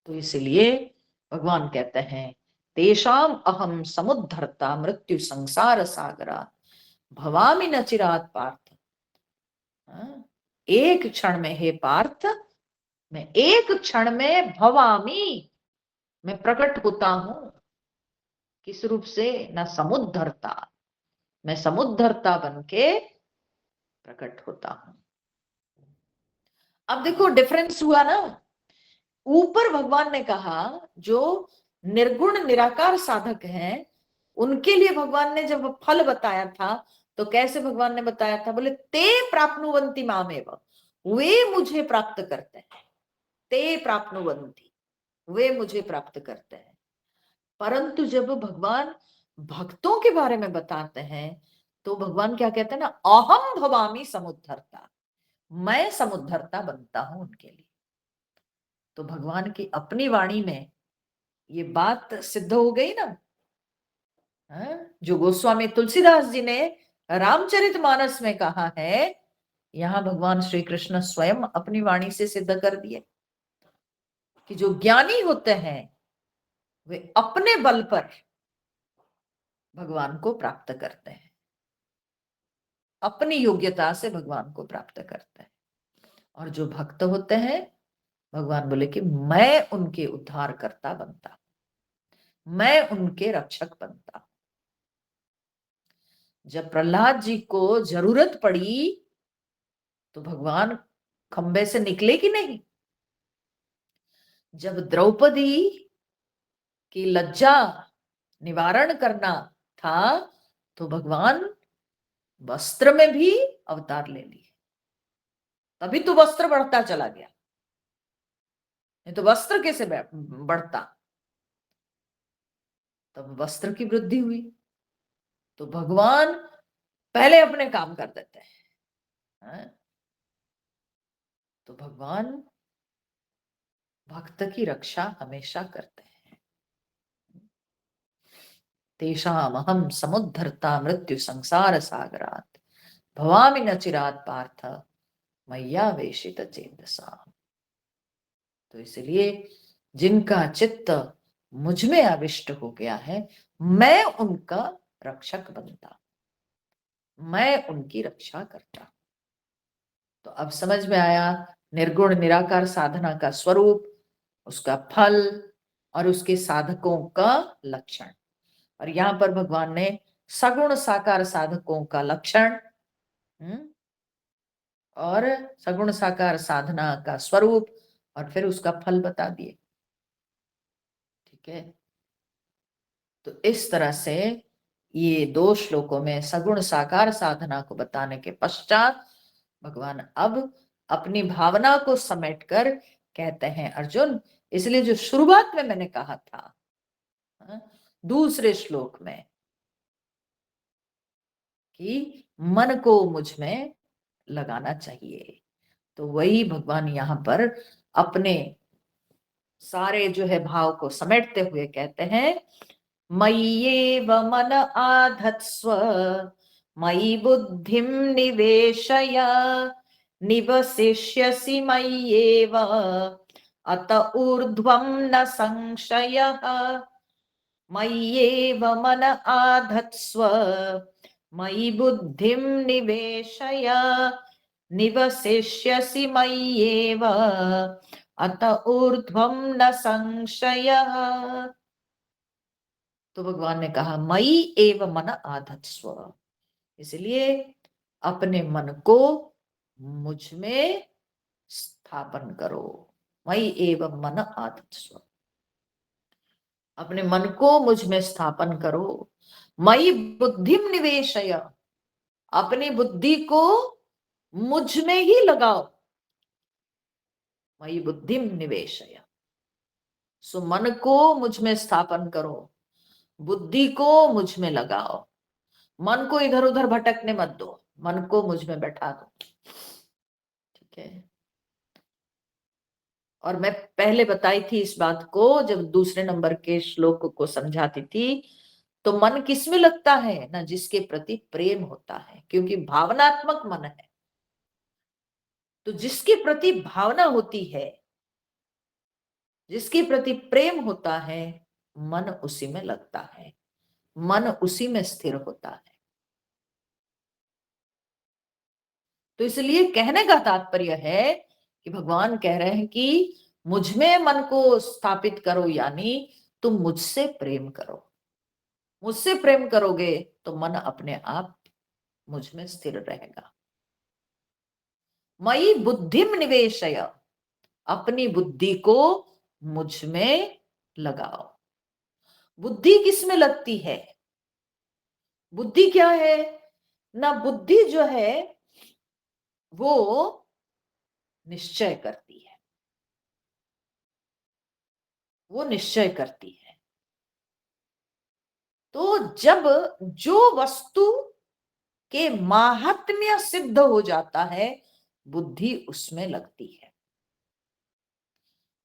तो इसलिए भगवान कहते हैं तेषाम अहम समुद्धरता मृत्यु संसार सागरा भवामि न चिरात पार्थ। हाँ, एक क्षण में हे पार्थ, मैं एक क्षण में भवामी, मैं प्रकट होता हूं। किस रूप से? न समुद्धरता, मैं समुद्धरता बन के प्रकट होता हूं। अब देखो डिफरेंस हुआ ना। ऊपर भगवान ने कहा जो निर्गुण निराकार साधक हैं उनके लिए भगवान ने जब फल बताया था तो कैसे भगवान ने बताया था? बोले ते प्राप्नुवन्ति मामेव, वे मुझे प्राप्त करते हैं। ते प्राप्नुवन्ति, वे मुझे प्राप्त करते हैं। परंतु जब भगवान भक्तों के बारे में बताते हैं तो भगवान क्या कहते हैं ना, अहम भवामी समुद्धरता, मैं समुद्धरता बनता हूं उनके लिए। तो भगवान की अपनी वाणी में ये बात सिद्ध हो गई ना। जो गोस्वामी तुलसीदास जी ने रामचरितमानस में कहा है, यहाँ भगवान श्री कृष्ण स्वयं अपनी वाणी से सिद्ध कर दिए कि जो ज्ञानी होते हैं वे अपने बल पर भगवान को प्राप्त करते हैं, अपनी योग्यता से भगवान को प्राप्त करते हैं। और जो भक्त होते हैं, भगवान बोले कि मैं उनके उद्धार करता बनता, मैं उनके रक्षक बनता। जब प्रहलाद जी को जरूरत पड़ी तो भगवान खंबे से निकले कि नहीं? जब द्रौपदी की लज्जा निवारण करना था तो भगवान वस्त्र में भी अवतार ले लिए, तभी तो वस्त्र बढ़ता चला गया, नहीं तो वस्त्र कैसे बढ़ता? तब वस्त्र की वृद्धि हुई। तो भगवान पहले अपने काम कर देते हैं। तो भगवान भक्त की रक्षा हमेशा करते हैं। तेषामहं समुद्धर्ता मृत्यु संसार सागरात् भवामि न चिरात् पार्थ मय्यावेशित चेतसा। तो इसलिए जिनका चित्त मुझ में आविष्ट हो गया है, मैं उनका रक्षक बनता, मैं उनकी रक्षा करता। तो अब समझ में आया निर्गुण निराकार साधना का स्वरूप, उसका फल और उसके साधकों का लक्षण। और यहाँ पर भगवान ने सगुण साकार साधकों का लक्षण और सगुण साकार साधना का स्वरूप और फिर उसका फल बता दिए। ठीक है, तो इस तरह से ये 2 श्लोकों में सगुण साकार साधना को बताने के पश्चात भगवान अब अपनी भावना को समेटकर कहते हैं, अर्जुन, इसलिए जो शुरुआत में मैंने कहा था दूसरे श्लोक में कि मन को मुझ में लगाना चाहिए, तो वही भगवान यहाँ पर अपने सारे जो है भाव को समेटते हुए कहते हैं, मय्येव मन आधत्स्व मयि बुद्धिं निवेशय निवसिष्यसि मय्येव अत ऊर्ध्वं न संशयः। मय्येव मन आधत्स्व मयि बुद्धिं निवेशय निवसिष्यसि मय्येव अत ऊर्ध्वं न संशयः। तो भगवान ने कहा मयि एव मन आधत्स्व, इसलिए अपने मन को मुझ में स्थापन करो। मयि एव मन आधत्स्व, अपने मन को मुझ में स्थापन करो। मयि बुद्धिम निवेशय, अपनी बुद्धि को मुझ में ही लगाओ। मयि बुद्धिम निवेशय, सो मन को मुझ में स्थापन करो, बुद्धि को मुझ में लगाओ, मन को इधर उधर भटकने मत दो, मन को मुझ में बैठा दो। ठीक है, और मैं पहले बताई थी इस बात को जब दूसरे नंबर के श्लोक को समझाती थी, तो मन किसमें लगता है ना, जिसके प्रति प्रेम होता है, क्योंकि भावनात्मक मन है। तो जिसके प्रति भावना होती है, जिसके प्रति प्रेम होता है, मन उसी में लगता है, मन उसी में स्थिर होता है। तो इसलिए कहने का तात्पर्य है कि भगवान कह रहे हैं कि मुझ में मन को स्थापित करो, यानी तुम मुझसे प्रेम करो। मुझसे प्रेम करोगे तो मन अपने आप मुझ में स्थिर रहेगा। मयि बुद्धिम निवेशय, अपनी बुद्धि को मुझ में लगाओ। बुद्धि किस में लगती है? बुद्धि क्या है ना, बुद्धि जो है वो निश्चय करती है, वो निश्चय करती है। तो जब जो वस्तु के माहात्म्य सिद्ध हो जाता है, बुद्धि उसमें लगती है।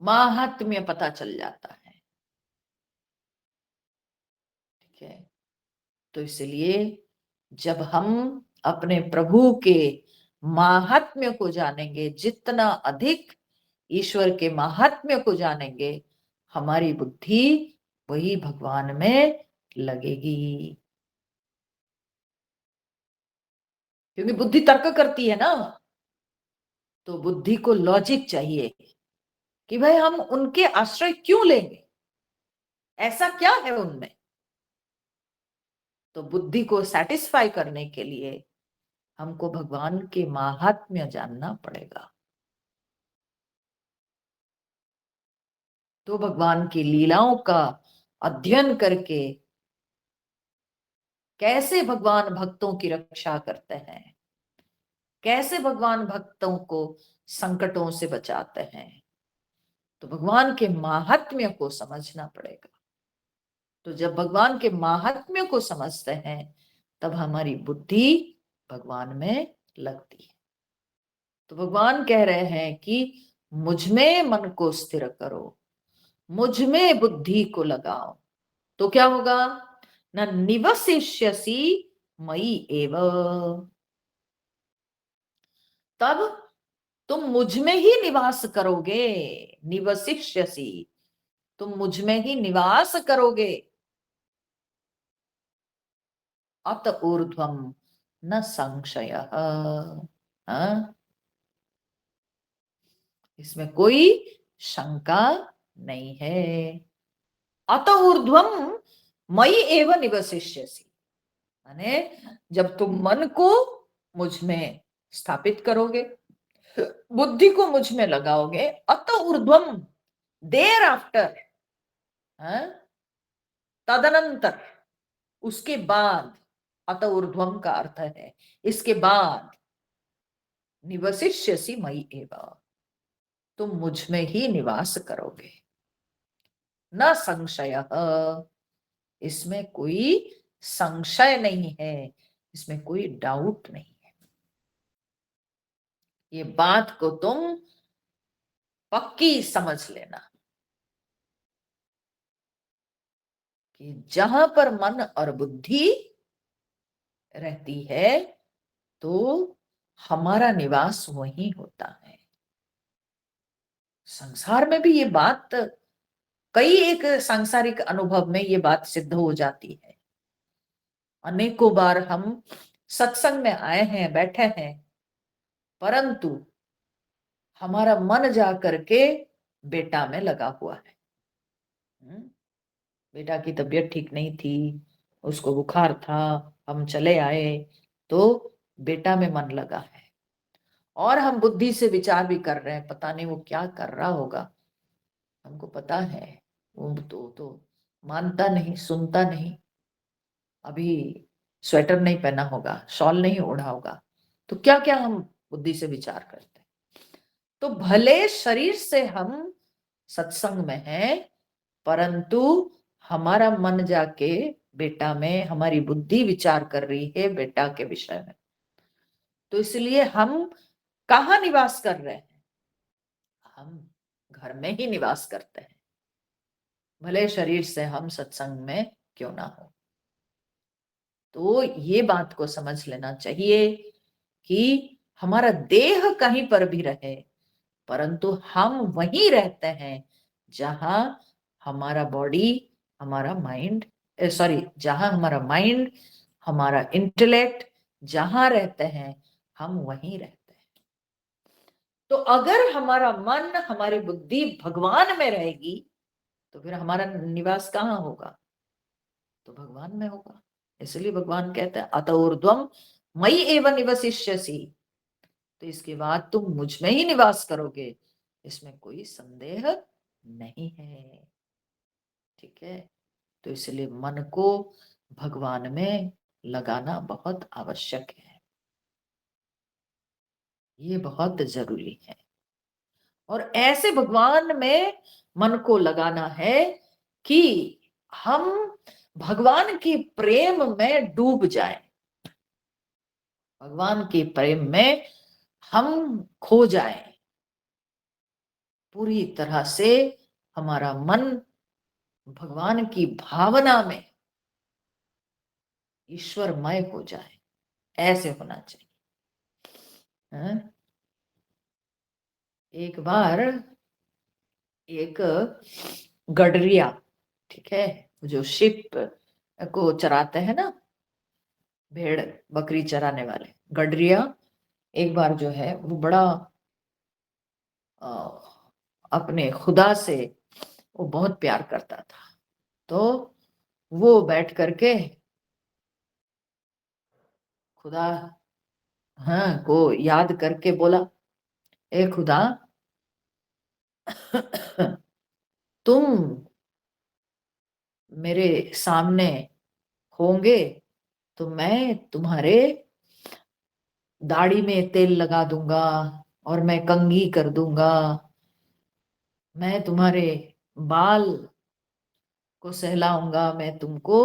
माहात्म्य पता चल जाता है। ठीक है, तो इसलिए जब हम अपने प्रभु के माहात्म्य को जानेंगे, जितना अधिक ईश्वर के माहात्म्य को जानेंगे, हमारी बुद्धि वही भगवान में लगेगी। क्योंकि बुद्धि तर्क करती है ना, तो बुद्धि को लॉजिक चाहिए कि भाई हम उनके आश्रय क्यों लेंगे, ऐसा क्या है उनमें। तो बुद्धि को सेटिस्फाई करने के लिए हमको भगवान के माहात्म्य जानना पड़ेगा। तो भगवान की लीलाओं का अध्ययन करके कैसे भगवान भक्तों की रक्षा करते हैं, कैसे भगवान भक्तों को संकटों से बचाते हैं, तो भगवान के माहात्म्य को समझना पड़ेगा। तो जब भगवान के माहात्म्य को समझते हैं, तब हमारी बुद्धि भगवान में लगती है। तो भगवान कह रहे हैं कि मुझ में मन को स्थिर करो, मुझ में बुद्धि को लगाओ, तो क्या होगा? न निवसिष्यसि मयि एव, तब तुम मुझ में ही निवास करोगे। निवसिष्यसि, तुम मुझ में ही निवास करोगे। अत ऊर्ध्वम न संशयः, हाँ? इसमें कोई शंका नहीं है। अत ऊर्ध्वम मयि एव निवसिष्यसि, माने जब तुम मन को मुझ में स्थापित करोगे, बुद्धि को मुझ में लगाओगे, अत ऊर्ध्वम, देर आफ्टर, तदनंतर, उसके बाद, अत ऊर्ध्वम का अर्थ है इसके बाद, निवसिष्यसि मयि एव, तुम मुझ में ही निवास करोगे। न संशय, इसमें कोई संशय नहीं है, इसमें कोई डाउट नहीं है। ये बात को तुम पक्की समझ लेना कि जहां पर मन और बुद्धि रहती है, तो हमारा निवास वहीं होता है। संसार में भी ये बात, कई एक सांसारिक अनुभव में ये बात सिद्ध हो जाती है। अनेकों बार हम सत्संग में आए हैं, बैठे हैं, परंतु हमारा मन जा करके बेटा में लगा हुआ है। बेटा की तबीयत ठीक नहीं थी, उसको बुखार था, हम चले आए, तो बेटा में मन लगा है। और हम बुद्धि से विचार भी कर रहे हैं, पता नहीं वो क्या कर रहा होगा, हमको पता है वो तो मानता नहीं, सुनता नहीं, अभी स्वेटर नहीं पहना होगा, शॉल नहीं ओढ़ा होगा, तो क्या क्या हम बुद्धि से विचार करते हैं। तो भले शरीर से हम सत्संग में हैं, परंतु हमारा मन जाके बेटा में, हमारी बुद्धि विचार कर रही है बेटा के विषय में। तो इसलिए हम कहाँ निवास कर रहे हैं? हम घर में ही निवास करते हैं, भले शरीर से हम सत्संग में क्यों ना हो। तो ये बात को समझ लेना चाहिए कि हमारा देह कहीं पर भी रहे, परंतु हम वहीं रहते हैं जहां हमारा बॉडी, हमारा माइंड, सॉरी, जहां हमारा माइंड, हमारा इंटेलेक्ट जहां रहते हैं, हम वहीं रहते हैं। तो अगर हमारा मन, हमारी बुद्धि भगवान में रहेगी, तो फिर हमारा निवास कहाँ होगा? तो भगवान में होगा। इसलिए भगवान कहते हैं अत ऊर्ध्वम मयि एव निवसिष्यसि, तो इसके बाद तुम मुझ में ही निवास करोगे, इसमें कोई संदेह नहीं है। ठीक है, तो इसलिए मन को भगवान में लगाना बहुत आवश्यक है, ये बहुत जरूरी है। और ऐसे भगवान में मन को लगाना है कि हम भगवान की प्रेम में डूब जाएं, भगवान के प्रेम में हम खो जाएं, पूरी तरह से हमारा मन भगवान की भावना में ईश्वरमय हो जाए, ऐसे होना चाहिए। हाँ? एक बार एक गडरिया, ठीक है, जो शिप को चराते हैं ना, भेड़ बकरी चराने वाले गडरिया, एक बार जो है वो बड़ा अ, अपने खुदा से वो बहुत प्यार करता था। तो वो बैठ करके खुदा, हाँ, को याद करके बोला, ए खुदा, तुम मेरे सामने होंगे तो मैं तुम्हारे दाढ़ी में तेल लगा दूंगा और मैं कंघी कर दूंगा, मैं तुम्हारे बाल को सहलाऊंगा, मैं तुमको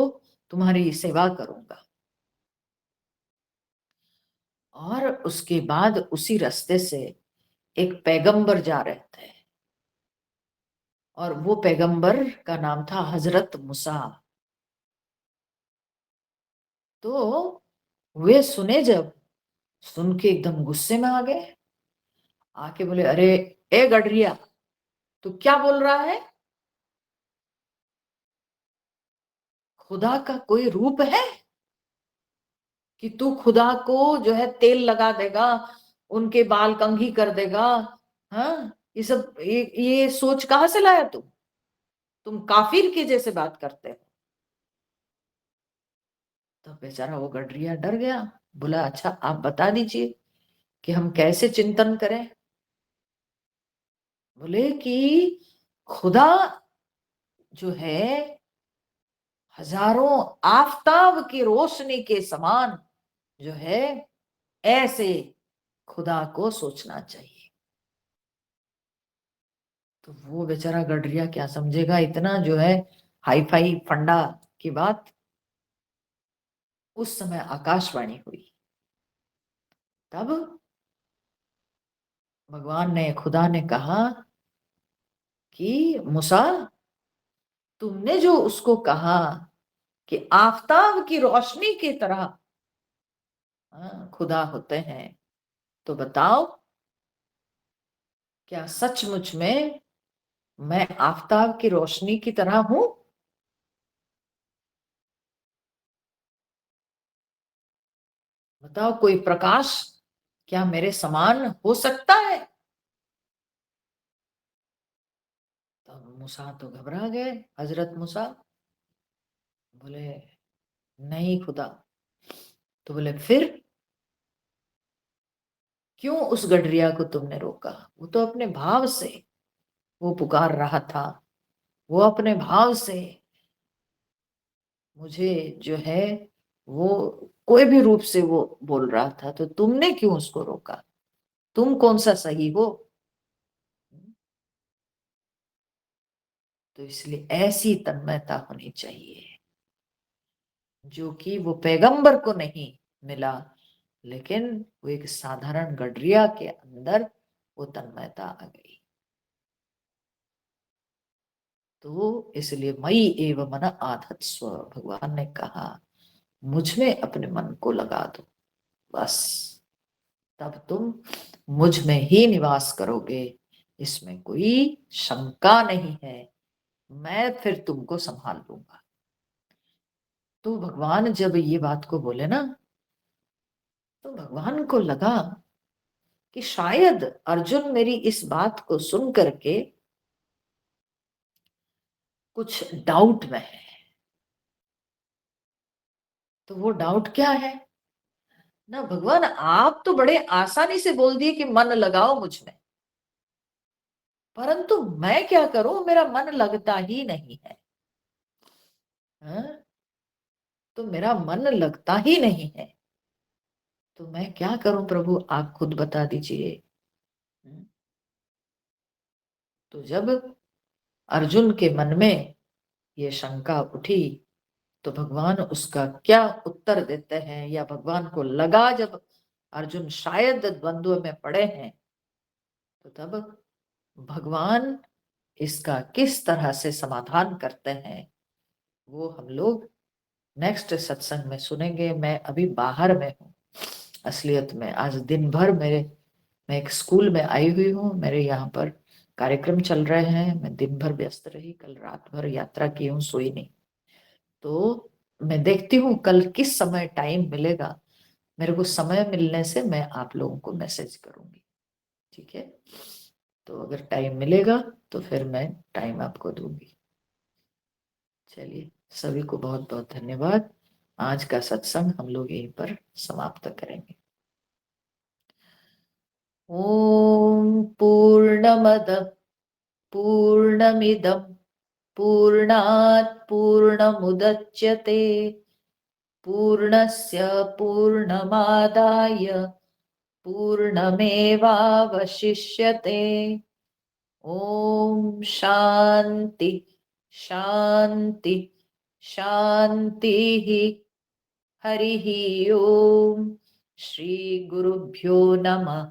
तुम्हारी सेवा करूंगा। और उसके बाद उसी रास्ते से एक पैगंबर जा रहे थे और वो पैगंबर का नाम था हजरत मूसा। तो वे सुने, जब सुन के एकदम गुस्से में आ गए, आके बोले, अरे ए गडरिया, तू क्या बोल रहा है? खुदा का कोई रूप है कि तू खुदा को जो है तेल लगा देगा, उनके बाल कंघी कर देगा? हाँ, ये सब ये सोच कहाँ से लाया तुम काफिर के जैसे बात करते हो। तो बेचारा वो गडरिया डर गया, बोला, अच्छा आप बता दीजिए कि हम कैसे चिंतन करें। बोले कि खुदा जो है हजारों आफताब की रोशनी के समान जो है, ऐसे खुदा को सोचना चाहिए। तो वो बेचारा गडरिया क्या समझेगा इतना जो है हाई फाई फंडा की बात। उस समय आकाशवाणी हुई, तब भगवान ने, खुदा ने कहा कि मूसा, तुमने जो उसको कहा कि आफताब की रोशनी की तरह खुदा होते हैं, तो बताओ, क्या सचमुच में मैं आफताब की रोशनी की तरह हूं? बताओ, कोई प्रकाश क्या मेरे समान हो सकता है? तो मूसा तो घबरा गए, हजरत मूसा बोले, नहीं खुदा। तो बोले, फिर क्यों उस गडरिया को तुमने रोका? वो तो अपने भाव से वो पुकार रहा था, वो अपने भाव से मुझे जो है वो कोई भी रूप से वो बोल रहा था, तो तुमने क्यों उसको रोका? तुम कौन सा सही हो? तो इसलिए ऐसी तन्मयता होनी चाहिए जो कि वो पैगंबर को नहीं मिला, लेकिन वो एक साधारण गडरिया के अंदर वो तन्मयता आ गई। तो इसलिए मई एव मन आधत स्व, भगवान ने कहा मुझ में अपने मन को लगा दो, बस तब तुम मुझ में ही निवास करोगे, इसमें कोई शंका नहीं है, मैं फिर तुमको संभाल लूंगा। तो भगवान जब ये बात को बोले ना, तो भगवान को लगा कि शायद अर्जुन मेरी इस बात को सुन करके कुछ डाउट में है। तो वो डाउट क्या है ना, भगवान आप तो बड़े आसानी से बोल दिए कि मन लगाओ मुझ में, परंतु मैं क्या करूं, मेरा मन लगता ही नहीं है। हाँ? तो मेरा मन लगता ही नहीं है, तो मैं क्या करूं प्रभु, आप खुद बता दीजिए। हम्म, तो जब अर्जुन के मन में ये शंका उठी, तो भगवान उसका क्या उत्तर देते हैं, या भगवान को लगा जब अर्जुन शायद द्वंद्व में पड़े हैं, तो तब भगवान इसका किस तरह से समाधान करते हैं वो हम लोग नेक्स्ट सत्संग में सुनेंगे। मैं अभी बाहर में हूँ, असलियत में आज दिन भर मैं एक स्कूल में आई हुई हूँ, मेरे यहाँ पर कार्यक्रम चल रहे हैं, मैं दिन भर व्यस्त रही, कल रात भर यात्रा की हूँ, सोई नहीं। तो मैं देखती हूँ कल किस समय टाइम मिलेगा, मेरे को समय मिलने से मैं आप लोगों को मैसेज करूंगी, ठीक है? तो अगर टाइम मिलेगा तो फिर मैं टाइम आपको दूंगी। चलिए, सभी को बहुत बहुत धन्यवाद। आज का सत्संग हम लोग यहीं पर समाप्त करेंगे। ओम पूर्णमद पूर्णमिदं पूर्णात् पूर्णमुदच्यते पूर्णस्य पूर्णमादाय पूर्णमेवावशिष्यते। ओम शांति शांति शांति। हरि ओम। श्री गुरुभ्यो नमः।